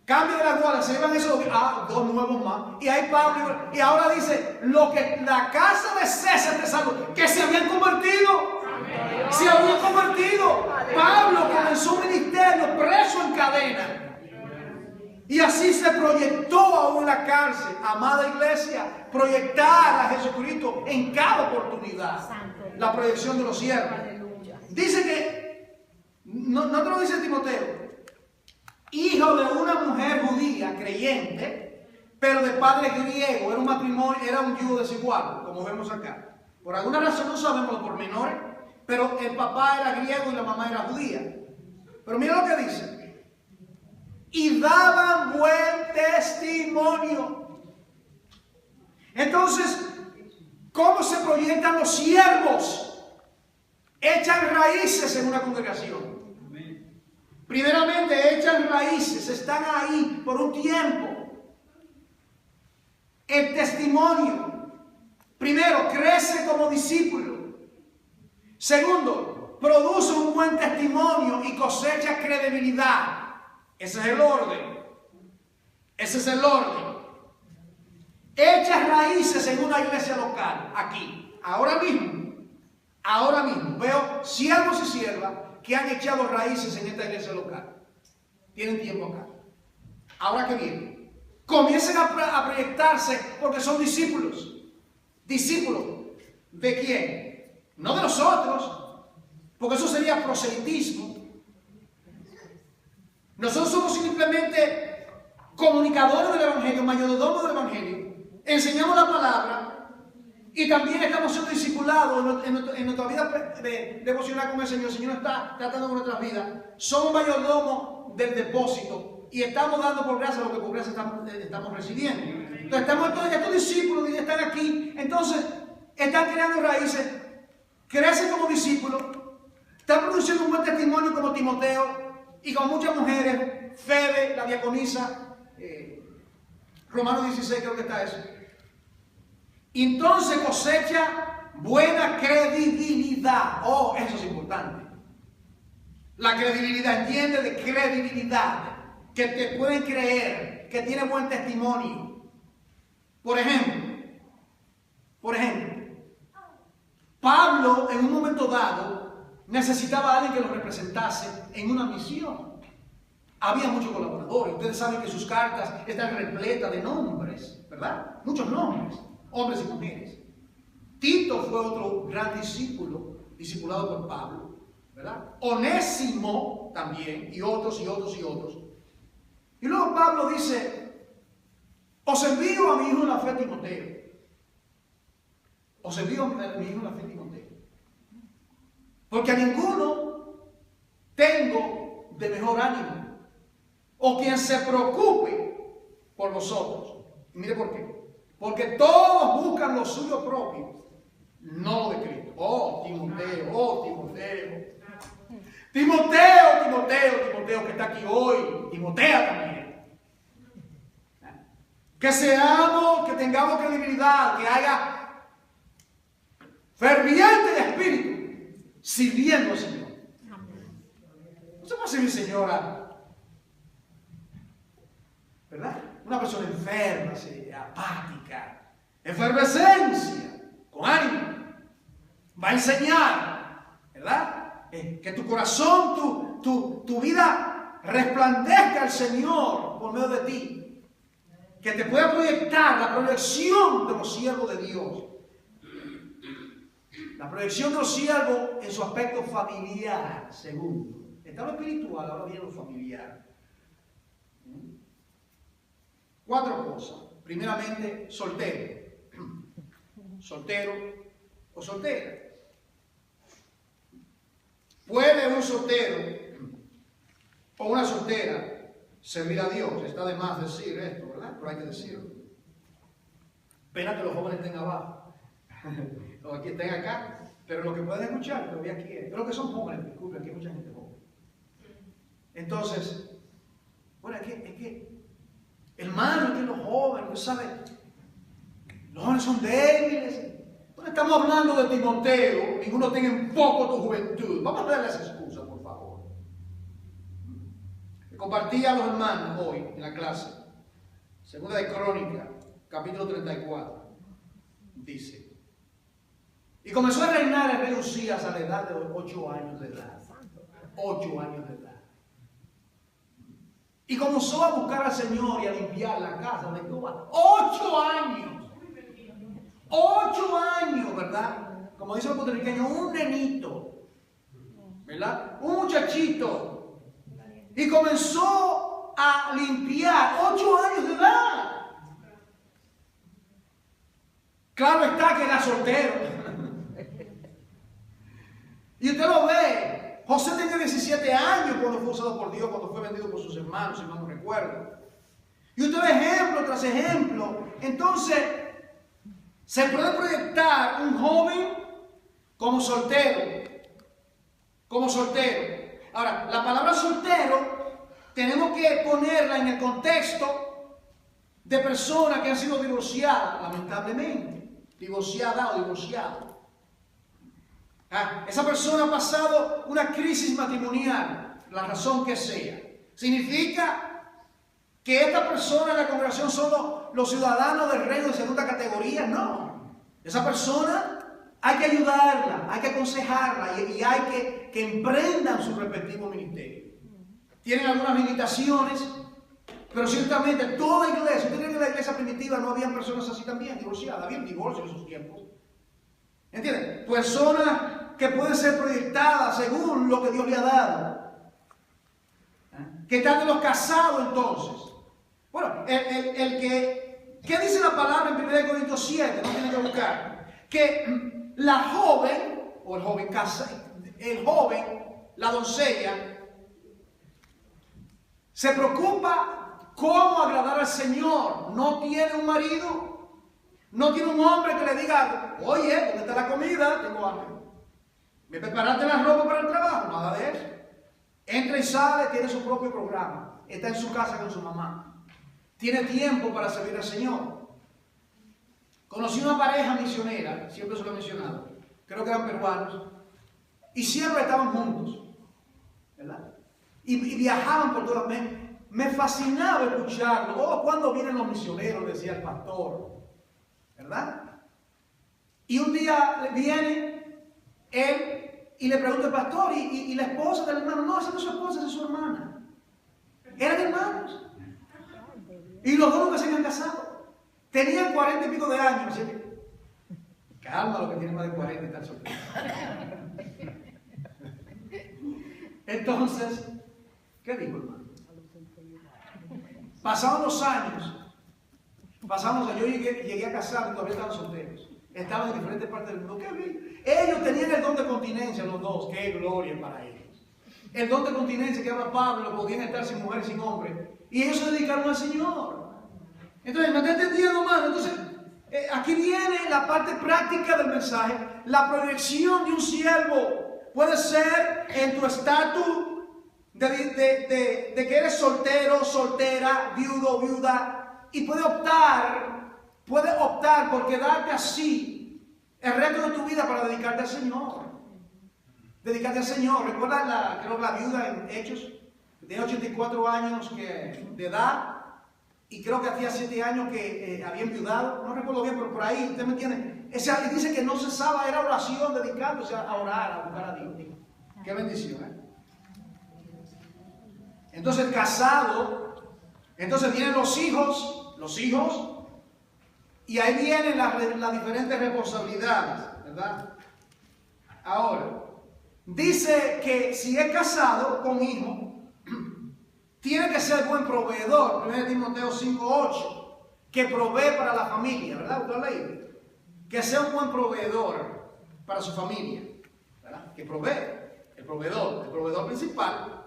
Speaker 1: Cambio de la guardia, se iban esos dos nuevos más. Y ahí Pablo, y ahora dice, lo que la casa de César te saludó, que se habían convertido. Se habían convertido. Pablo comenzó un ministerio preso en cadena. Y así se proyectó aún en la cárcel. Amada iglesia, proyectar a Jesucristo en cada oportunidad. La proyección de los siervos. Dice que, no te lo dice Timoteo, hijo de una mujer judía creyente, pero de padre griego, era un matrimonio, era un yugo desigual, como vemos acá. Por alguna razón no sabemos los pormenores, pero el papá era griego y la mamá era judía. Pero mira lo que dice. Y daban buen testimonio. Entonces, ¿cómo se proyectan los siervos? Echan raíces en una congregación. Primeramente, echan raíces, están ahí por un tiempo. El testimonio, primero, crece como discípulo. Segundo, produce un buen testimonio y cosecha credibilidad. Ese es el orden. Ese es el orden. Echa raíces en una iglesia local, aquí, ahora mismo. Ahora mismo veo siervos y siervas que han echado raíces en esta iglesia local. Tienen tiempo acá. Ahora que viene, comiencen a proyectarse porque son discípulos. ¿Discípulos de quién? No de nosotros, porque eso sería proselitismo. Nosotros somos simplemente comunicadores del Evangelio, mayordomos del Evangelio. Enseñamos la palabra. Y también estamos siendo discipulados en nuestra vida devocional con el Señor. El Señor está tratando con nuestras vidas. Somos mayordomos del depósito y estamos dando por gracia lo que por gracia estamos recibiendo. Entonces estos discípulos están aquí, entonces están creando raíces, crecen como discípulos, están produciendo un buen testimonio como Timoteo y con muchas mujeres, Febe, la diaconisa, Romanos 16 creo que está eso. Entonces cosecha buena credibilidad. Oh, eso es importante. La credibilidad, entiende de credibilidad, que te pueden creer, que tiene buen testimonio. Por ejemplo, Pablo en un momento dado necesitaba a alguien que lo representase en una misión. Había muchos colaboradores. Ustedes saben que sus cartas están repletas de nombres, ¿verdad? Muchos nombres. Hombres y mujeres. Tito fue otro gran discipulado por Pablo, ¿verdad? Onésimo también, y otros. Y luego Pablo dice, os envío a mi hijo en la fe Timoteo. Os envío a mi hijo en la fe Timoteo. Porque a ninguno tengo de mejor ánimo, o quien se preocupe por vosotros. Y mire por qué. Porque todos buscan lo suyo propio, no lo de Cristo. Oh, Timoteo, oh, Timoteo. Timoteo, Timoteo, Timoteo, que está aquí hoy. Timoteo también. Que seamos, que tengamos credibilidad, que haya ferviente de espíritu, sirviendo al Señor. No se puede servir, señora, ¿verdad? Una persona enferma, apática, efervescencia, con ánimo. Va a enseñar, ¿verdad? Que tu corazón, tu vida resplandezca al Señor por medio de ti. Que te pueda proyectar la proyección de los siervos de Dios. La proyección de los siervos en su aspecto familiar, segundo. Está lo espiritual, ahora viene lo familiar. 4 cosas. Primeramente, soltero. Soltero o soltera. ¿Puede un soltero o una soltera servir a Dios? Está de más decir esto, ¿verdad? Pero hay que decirlo. Pena que los jóvenes estén abajo. O que estén acá. Pero los que pueden escuchar, todavía quieren. Pero los que son jóvenes, disculpen, aquí hay mucha gente joven. Entonces, bueno, es que hermano, que los jóvenes, usted sabe, los jóvenes son débiles. No estamos hablando de Timoteo, ninguno tenga en poco tu juventud. Vamos a darle las excusas, por favor. Compartí a los hermanos hoy en la clase, segunda de Crónica, capítulo 34, dice: y comenzó a reinar el rey Usías a la edad de 8 años de edad. 8 años de edad. Y comenzó a buscar al Señor y a limpiar la casa de Jehová. 8 años. 8 años, ¿verdad? Como dice el puertorriqueño, un nenito, ¿verdad? Un muchachito. Y comenzó a limpiar. 8 años de edad. Claro está que era soltero. Y usted lo ve. José tenía 17 años cuando fue usado por Dios, cuando fue vendido por sus hermanos, si mal no recuerdo. Y usted ve ejemplo tras ejemplo. Entonces, se puede proyectar un joven como soltero. Como soltero. Ahora, la palabra soltero tenemos que ponerla en el contexto de personas que han sido divorciadas, lamentablemente. Divorciada o divorciado. Esa persona ha pasado una crisis matrimonial, la razón que sea. ¿Significa que esta persona en la congregación son los ciudadanos del reino de segunda categoría? No. Esa persona hay que ayudarla, hay que aconsejarla y hay que emprendan su respectivo ministerio. Tienen algunas limitaciones, pero ciertamente toda iglesia, usted cree que en la iglesia primitiva no habían personas así también, divorciadas, había divorcio en esos tiempos. ¿Entienden? Personas que pueden ser proyectadas según lo que Dios le ha dado. ¿Qué tal de los casados entonces? Bueno, ¿qué dice la palabra en 1 Corintios 7? No tienen que buscar. Que la joven, o el joven, la doncella, se preocupa cómo agradar al Señor. No tiene un marido. No tiene un hombre que le diga: oye, ¿dónde está la comida? Tengo hambre. ¿Me preparaste la ropa para el trabajo? Nada de eso. Entra y sale, tiene su propio programa. Está en su casa con su mamá. Tiene tiempo para servir al Señor. Conocí una pareja misionera, siempre se lo he mencionado. Creo que eran peruanos. Y siempre estaban juntos. ¿Verdad? Y viajaban por todas. Me fascinaba escucharlo. Oh, ¿cuándo vienen los misioneros? Decía el pastor. ¿Verdad? Y un día viene él y le pregunta al pastor, ¿y la esposa del hermano? No, esa no es su esposa, esa es su hermana. Eran hermanos. Y los dos nunca se habían casado. Tenían 40 y pico de años. Así que, calma, lo que tiene más de 40 y están solteros. Entonces, ¿qué dijo, hermano? Pasaron los años. Yo llegué a casarme y todavía estaban solteros. Estaban en diferentes partes del mundo. ¡Qué bien! Ellos tenían el don de continencia, los dos. ¡Qué gloria para ellos! El don de continencia que habla Pablo, podían estar sin mujer, sin hombre. Y ellos se dedicaron al Señor. Entonces, ¿me está entendiendo, hermano? Entonces, Aquí viene la parte práctica del mensaje. La proyección de un siervo puede ser en tu estatus de que eres soltero, soltera, viudo, viuda, y puede optar por quedarte así el resto de tu vida para dedicarte al Señor. Dedicarte al Señor. ¿Recuerdas creo la viuda en Hechos? Tenía 84 años de edad. Y creo que hacía 7 años que había enviudado, no recuerdo bien, pero por ahí, ¿usted me entiende? Y dice que no cesaba, era oración, dedicándose a orar, a buscar a Dios. Qué bendición, ¿eh? Entonces, casado, entonces vienen los hijos, y ahí vienen las diferentes responsabilidades, ¿verdad? Ahora, dice que si es casado con hijos, tiene que ser buen proveedor. 1 Timoteo 5:8, que provee para la familia, ¿verdad? ¿Usted lo ha leído? Que sea un buen proveedor para su familia, ¿verdad? Que provee. El proveedor principal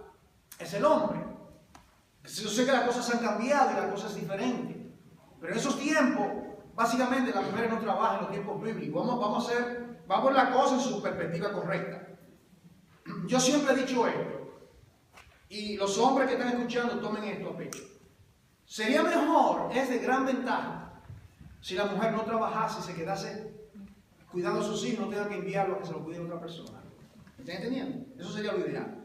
Speaker 1: es el hombre. Yo sé que las cosas han cambiado y la cosa es diferente, pero en esos tiempos, básicamente las mujeres no trabajan en los tiempos bíblicos. Vamos a ver la cosa en su perspectiva correcta. Yo siempre he dicho esto. Y los hombres que están escuchando, tomen esto a pecho. Sería mejor, es de gran ventaja, si la mujer no trabajase y se quedase cuidando a sus hijos, no tenga que enviarlo a que se lo cuide otra persona. ¿Me están entendiendo? Eso sería lo ideal.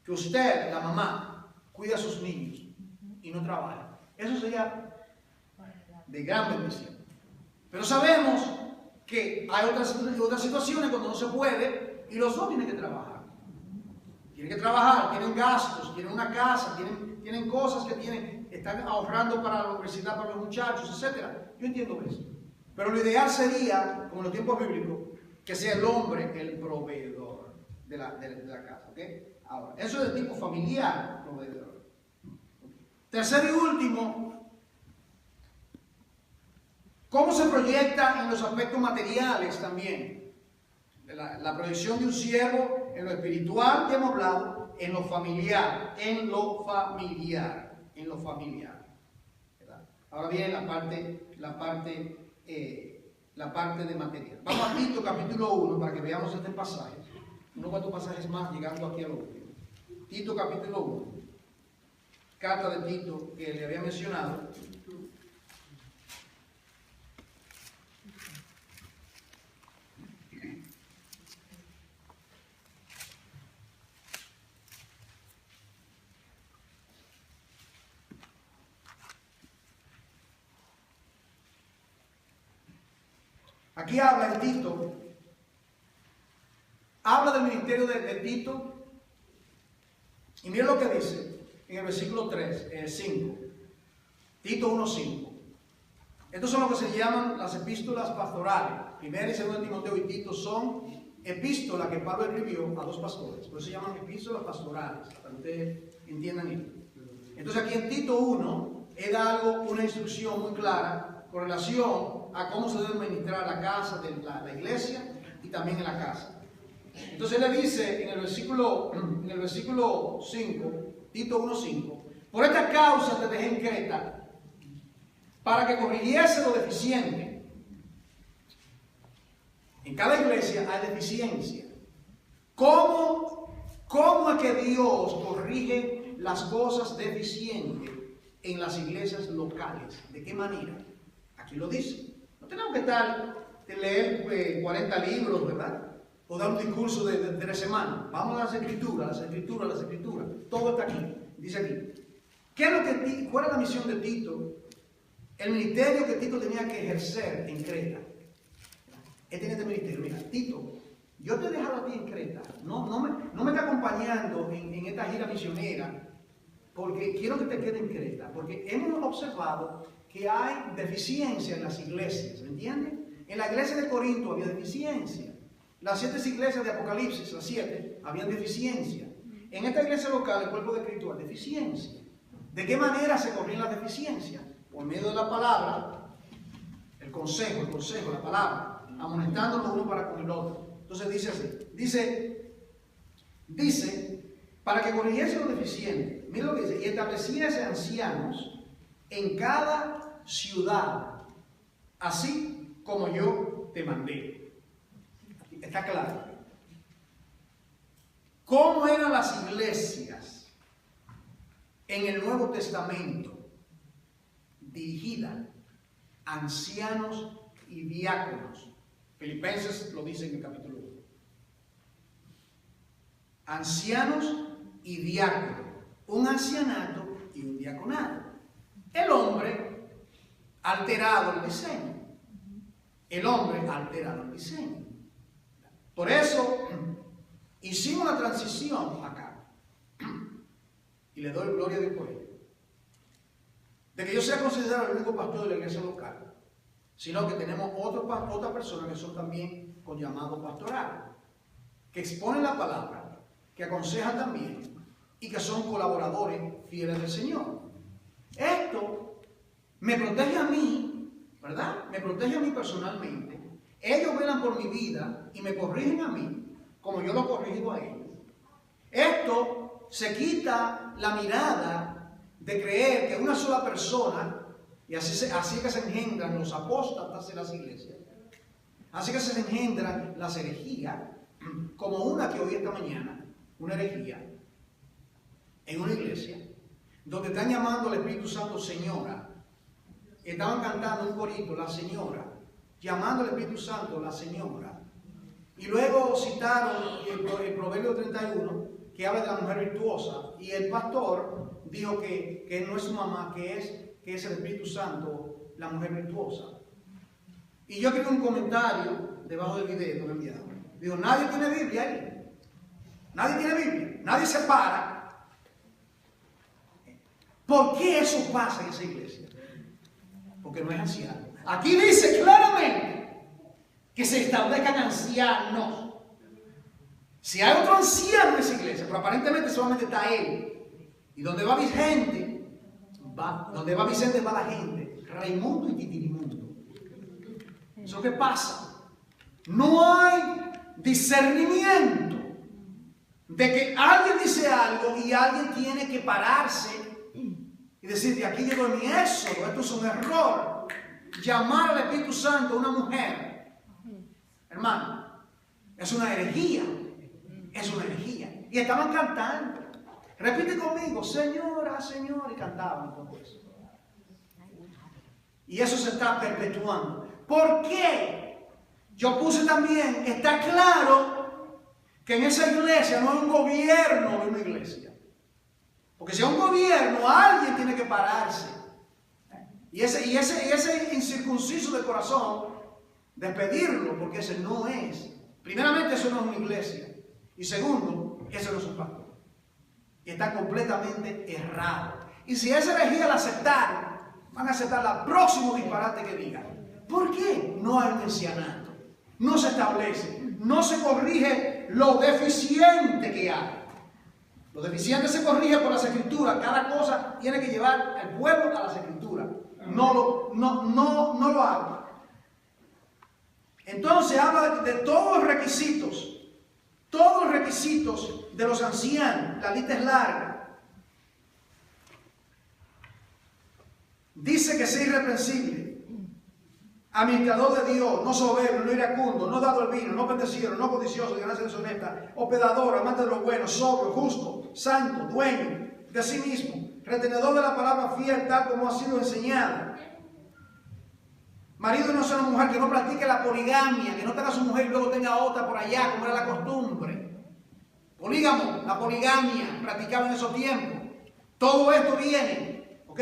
Speaker 1: Que usted, la mamá, cuide a sus niños y no trabaje. Eso sería de gran bendición. Pero sabemos que hay otras situaciones cuando no se puede y los dos tienen que trabajar. Tienen que trabajar, tienen gastos, tienen una casa, tienen cosas que están ahorrando para la universidad, para los muchachos, etc. Yo entiendo eso. Pero lo ideal sería, como en los tiempos bíblicos, que sea el hombre el proveedor de la casa. ¿Okay? Ahora, eso es de tipo familiar, proveedor. Tercero y último, ¿cómo se proyecta en los aspectos materiales también? La proyección de un siervo en lo espiritual, que hemos hablado, en lo familiar, ¿verdad? Ahora viene la parte de material. Vamos a Tito capítulo 1 para que veamos este pasaje. Unos cuantos pasajes más llegando aquí a lo último. Tito capítulo 1. Carta de Tito que le había mencionado. Aquí habla en Tito, habla del ministerio de Tito, y miren lo que dice en el versículo 5, Tito 1:5. Estos son lo que se llaman las epístolas pastorales. 1 y 2 Timoteo y Tito son epístolas que Pablo escribió a dos pastores, por eso se llaman epístolas pastorales, para que ustedes entiendan esto. Entonces aquí en Tito 1, él da una instrucción muy clara con relación a cómo se debe administrar la casa de la iglesia y también en la casa. Entonces le dice en el versículo 5, Tito 1:5, por esta causa te dejé en Creta, para que corrigiese lo deficiente. En cada iglesia hay deficiencia. ¿Cómo es que Dios corrige las cosas deficientes en las iglesias locales? ¿De qué manera? Aquí lo dice. No tenemos que leer 40 libros, ¿verdad? O dar un discurso de 3 semanas. Vamos a las escrituras. Todo está aquí. Dice aquí. ¿Cuál es la misión de Tito? El ministerio que Tito tenía que ejercer en Creta. Él tenía este ministerio. Mira, Tito, yo te he dejado a ti en Creta. No me está acompañando en esta gira misionera porque quiero que te quede en Creta. Porque hemos observado que hay deficiencia en las iglesias, ¿me entienden? En la iglesia de Corinto había deficiencia. Las 7 iglesias de Apocalipsis, las 7, habían deficiencia. En esta iglesia local, el cuerpo de Cristo, hay deficiencia. ¿De qué manera se corrigen las deficiencias? Por medio de la palabra, el consejo, la palabra, amonestándonos uno para con el otro. Entonces dice así, dice, para que corrigiese lo deficiente, mira lo que dice, y estableciese ancianos en cada ciudad. así como yo te mandé. Está claro. ¿Cómo eran las iglesias en el Nuevo Testamento? Dirigidas a ancianos y diáconos. Filipenses lo dice en el capítulo 1. Ancianos y diáconos. Un ancianato y un diaconato. El hombre alterado el diseño. El hombre alterado el diseño. Por eso hicimos una transición acá. Y le doy gloria a Dios por ello. De que yo sea considerado el único pastor de la iglesia local, sino que tenemos otras personas que son también con llamado pastoral, que exponen la palabra, que aconsejan también y que son colaboradores fieles del Señor. Esto me protege a mí, ¿verdad? Me protege a mí personalmente. Ellos velan por mi vida y me corrigen a mí, como yo lo corrijo a ellos. Esto se quita la mirada de creer que una sola persona, y así que se engendran los apóstatas en las iglesias, así que se engendran las herejías, como una que oí esta mañana, una herejía, en una iglesia, donde están llamando al Espíritu Santo Señora, estaban cantando un corito, la Señora, llamando al Espíritu Santo la Señora, y luego citaron el Proverbio 31, que habla de la mujer virtuosa, y el pastor dijo que no es su mamá, que es el Espíritu Santo, la mujer virtuosa. Y yo escribí un comentario debajo del video que me enviaron. Digo, nadie tiene Biblia ahí. Nadie tiene Biblia. Nadie se para. ¿Por qué eso pasa en esa iglesia? Porque no es anciano. Aquí dice claramente que se establezcan ancianos. Si hay otro anciano en esa iglesia, pero aparentemente solamente está él. Y donde va Vicente, donde va Vicente va la gente. Raimundo y Titirimundo. ¿Eso qué pasa? No hay discernimiento de que alguien dice algo y alguien tiene que pararse y decir, de aquí llegó mi éxodo, esto es un error. Llamar al Espíritu Santo a una mujer, hermano, es una herejía. Es una herejía. Y estaban cantando. Repite conmigo, Señora, Señor, y cantaban todo eso. Y eso se está perpetuando. ¿Por qué? Yo puse también, está claro que en esa iglesia no hay un gobierno de una iglesia. Porque si hay un gobierno, alguien tiene que pararse. Y ese incircunciso de corazón, despedirlo, porque ese no es. Primeramente, eso no es una iglesia. Y segundo, eso no es un pastor. Y está completamente errado. Y si esa herejía la aceptaron, van a aceptar el próximo disparate que digan. ¿Por qué? No hay un ancianato. No se establece. No se corrige lo deficiente que hay. Lo deficiente se corrige por las escrituras. Cada cosa tiene que llevar al pueblo a las escrituras. No lo haga. Entonces habla de todos los requisitos. Todos los requisitos de los ancianos, la lista es larga. Dice que sea irreprensible, administrador de Dios, no soberbio, no iracundo, no dado al vino, no pendenciero, no codicioso, de ganancia deshonesta, hospedador, amante de lo bueno, sobrio, justo, santo, dueño de sí mismo, retenedor de la palabra fiel, tal como ha sido enseñada. Marido no sea una mujer que no practique la poligamia, que no tenga a su mujer y luego tenga otra por allá, como era la costumbre. Polígamo, la poligamia, practicaba en esos tiempos. Todo esto viene, ¿ok?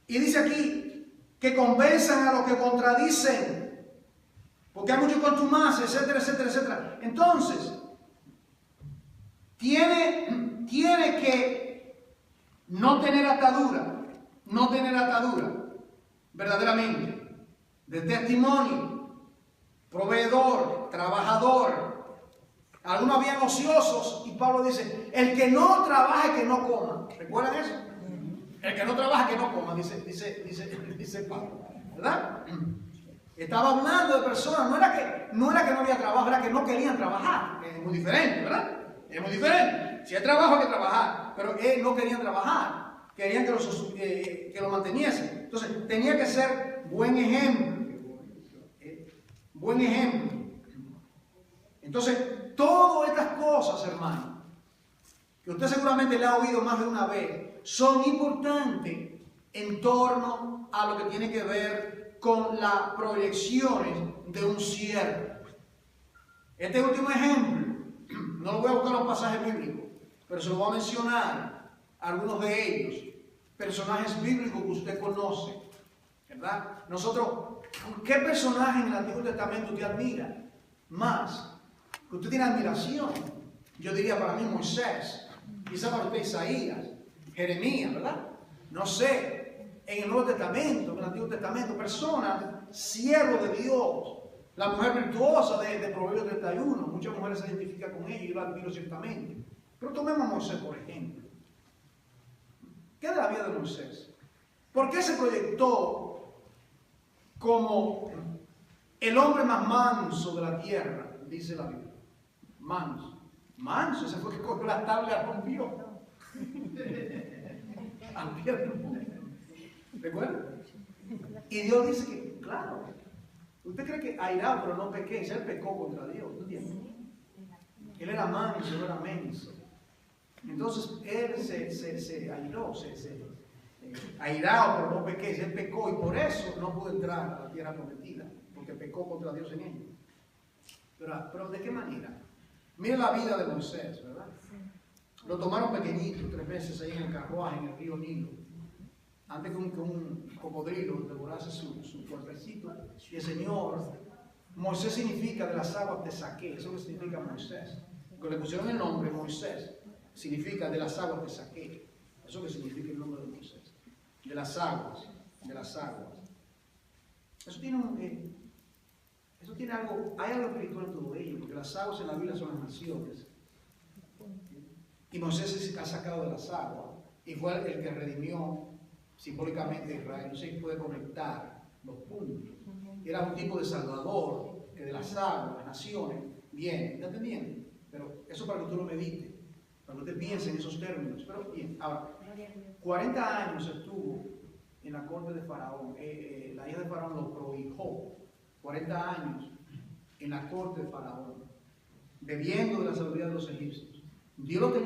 Speaker 1: Y dice aquí que convenzan a los que contradicen, porque hay mucho contumacia, etcétera, etcétera, etcétera. Entonces, tiene que no tener atadura, verdaderamente. De testimonio, proveedor, trabajador. Algunos habían ociosos y Pablo dice, el que no trabaja, que no coma. ¿Recuerdan eso? El que no trabaja, que no coma, dice Pablo. ¿Verdad? Estaba hablando de personas, no era que no había trabajo, era que no querían trabajar. Es muy diferente, ¿verdad? Es muy diferente. Si hay trabajo hay que trabajar, pero no querían trabajar. Querían que lo manteniesen. Entonces, tenía que ser buen ejemplo. buen ejemplo. Entonces, todas estas cosas, hermano, que usted seguramente le ha oído más de una vez, son importantes en torno a lo que tiene que ver con las proyecciones de un siervo. Este último ejemplo, no lo voy a buscar en los pasajes bíblicos, pero se lo voy a mencionar algunos de ellos, personajes bíblicos que usted conoce, ¿verdad? Nosotros, ¿qué personaje en el Antiguo Testamento usted admira más? Que usted tiene admiración. Yo diría para mí Moisés, quizá para usted Isaías, Jeremías, ¿verdad? No sé, en el Nuevo Testamento, en el Antiguo Testamento, personas, siervos de Dios. La mujer virtuosa de Proverbios 31, muchas mujeres se identifican con ella y yo la admiro ciertamente. Pero tomemos a Moisés, por ejemplo. ¿Qué de la vida de Moisés? ¿Por qué se proyectó como el hombre más manso de la tierra? Dice la Biblia. Manso. Manso, ese fue que cogió la tabla y la rompió. Al pie del mundo. ¿Recuerdan? Y Dios dice que, claro, usted cree que airado, pero no pequé. Él pecó contra Dios. ¿No entiendes? Él era manso, no era menso. Entonces él se airó, airado, pero no pequé. Él pecó y por eso no pudo entrar a la tierra prometida, porque pecó contra Dios en ella. Pero ¿de qué manera? Miren la vida de Moisés, ¿verdad? Lo tomaron pequeñito 3 veces ahí en el carruaje, en el río Nilo. Antes que un cocodrilo devorase su cuerpecito. Y el Señor, Moisés significa de las aguas te saqué. Eso es lo que significa Moisés. Que le pusieron el nombre Moisés, significa de las aguas te saqué. Eso es lo que significa el nombre de Moisés. De las aguas, de las aguas. Eso tiene algo, hay algo espiritual en todo ello, porque las aguas en la Biblia son las naciones. Y Moisés se ha sacado de las aguas y fue el que redimió simbólicamente a Israel. No se puede conectar los puntos. Era un tipo de salvador que de las aguas, las naciones, viene. ¿Está entendiendo? Pero eso para que usted lo medite, para que usted piense en esos términos. Pero bien, ahora, 40 años estuvo en la corte de Faraón. La hija de Faraón lo prohijó. 40 años en la corte de Faraón, bebiendo de la sabiduría de los egipcios. Dios lo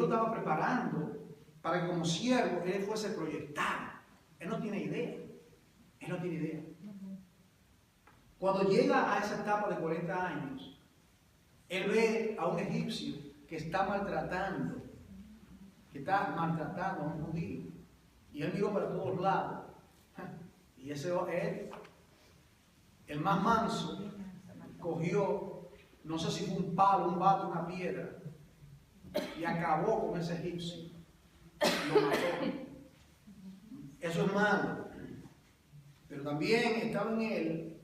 Speaker 1: estaba preparando para que como siervo él fuese proyectado. Él no tiene idea. Él no tiene idea. Cuando llega a esa etapa de 40 años, él ve a un egipcio que está maltratando a un judío. Y él miró para todos lados. Y ese él, el más manso, cogió, no sé si fue un palo, un bate, una piedra, y acabó con ese egipcio. Lo mató. Eso es malo. Pero también estaba en él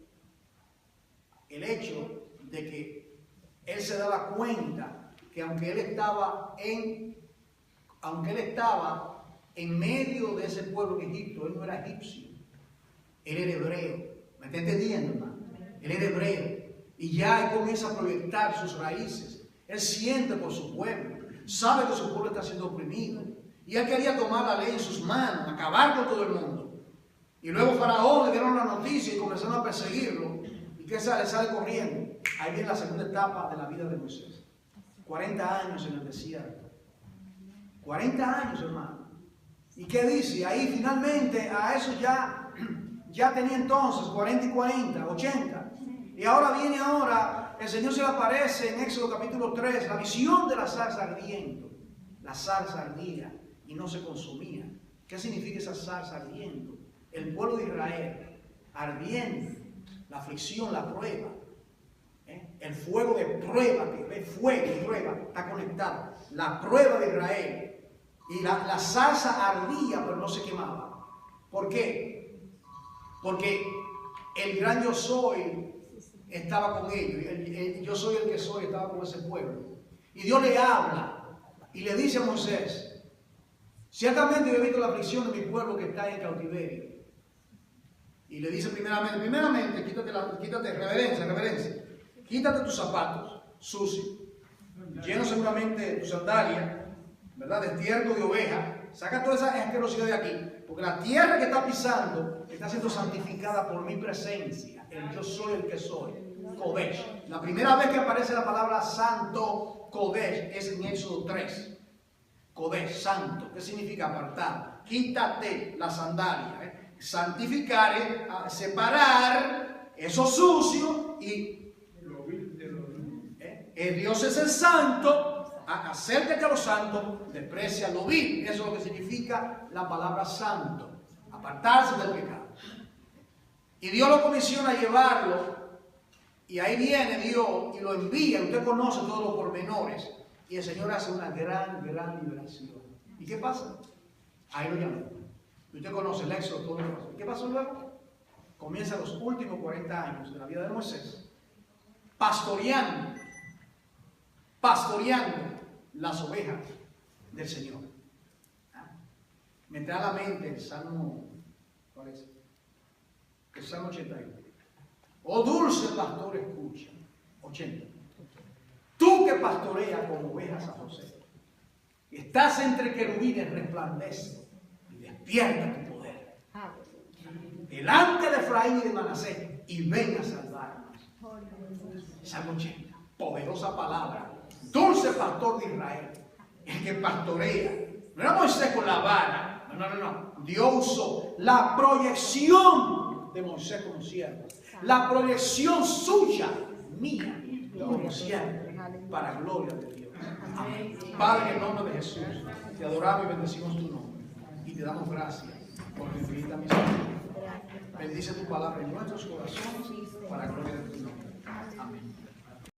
Speaker 1: el hecho de que él se daba cuenta que aunque él estaba en medio de ese pueblo en Egipto, él no era egipcio, él era hebreo. ¿Me está entendiendo, hermano? Él era hebreo. Y ya él comienza a proyectar sus raíces. Él siente por su pueblo. Sabe que su pueblo está siendo oprimido. Y él quería tomar la ley en sus manos, acabar con todo el mundo. Y luego Faraón le dieron la noticia y comenzaron a perseguirlo. ¿Y qué sale? Sale corriendo. Ahí viene la segunda etapa de la vida de Moisés. 40 años en el desierto. 40 años, hermano. ¿Y qué dice? Ahí finalmente a eso ya tenía entonces 40 y 40, 80. Y ahora viene el Señor se le aparece en Éxodo capítulo 3, la visión de la zarza ardiendo. La zarza ardía y no se consumía. ¿Qué significa esa zarza ardiendo? El pueblo de Israel ardiendo, la aflicción, la prueba. El fuego de prueba, que ve fuego y prueba, está conectado. La prueba de Israel. Y la zarza ardía, pero no se quemaba. ¿Por qué? Porque el gran yo soy estaba con ellos. El yo soy el que soy estaba con ese pueblo. Y Dios le habla y le dice a Moisés: ciertamente yo he visto la aflicción de mi pueblo que está en cautiverio. Y le dice primeramente, quítate, reverencia. Quítate tus zapatos sucios, llenos seguramente de tus sandalias, ¿verdad? De estiércol de oveja. Saca toda esa asquerosidad de aquí. Porque la tierra que está pisando está siendo santificada por mi presencia. El yo soy el que soy. Kodesh. La primera vez que aparece la palabra santo, Kodesh, es en Éxodo 3. Kodesh, santo. ¿Qué significa apartar? Quítate la sandalia. Santificar, separar eso sucio y Dios es el santo. Acércate a los santos, desprecia lo vil. Eso es lo que significa la palabra santo. Apartarse del pecado. Y Dios lo comisiona a llevarlo. Y ahí viene Dios y lo envía. Usted conoce todos los pormenores. Y el Señor hace una gran liberación. ¿Y qué pasa? Ahí lo llamó. Usted conoce el éxodo, todo lo que pasó. ¿Y qué pasó luego? Comienza los últimos 40 años de la vida de Moisés. Pastoreando las ovejas del Señor. Me trae a la mente el Salmo, ¿cuál es? El Salmo 81. Oh dulce pastor, escucha. 80. Tú que pastoreas como ovejas a José, estás entre querubines, resplandece y despierta tu poder. Delante de Efraín y de Manasés, y ven a salvarnos. Salmo 80. Poderosa palabra. Dulce pastor de Israel, el que pastorea. No era Moisés con la vara. No. Dios usó la proyección de Moisés como siervo. La proyección suya, mía, como siervo, para gloria de Dios. Amén. Padre, en el nombre de Jesús, te adoramos y bendecimos tu nombre. Y te damos gracias por tu infinita misericordia. Bendice tu palabra en nuestros corazones para gloria de tu nombre. Amén.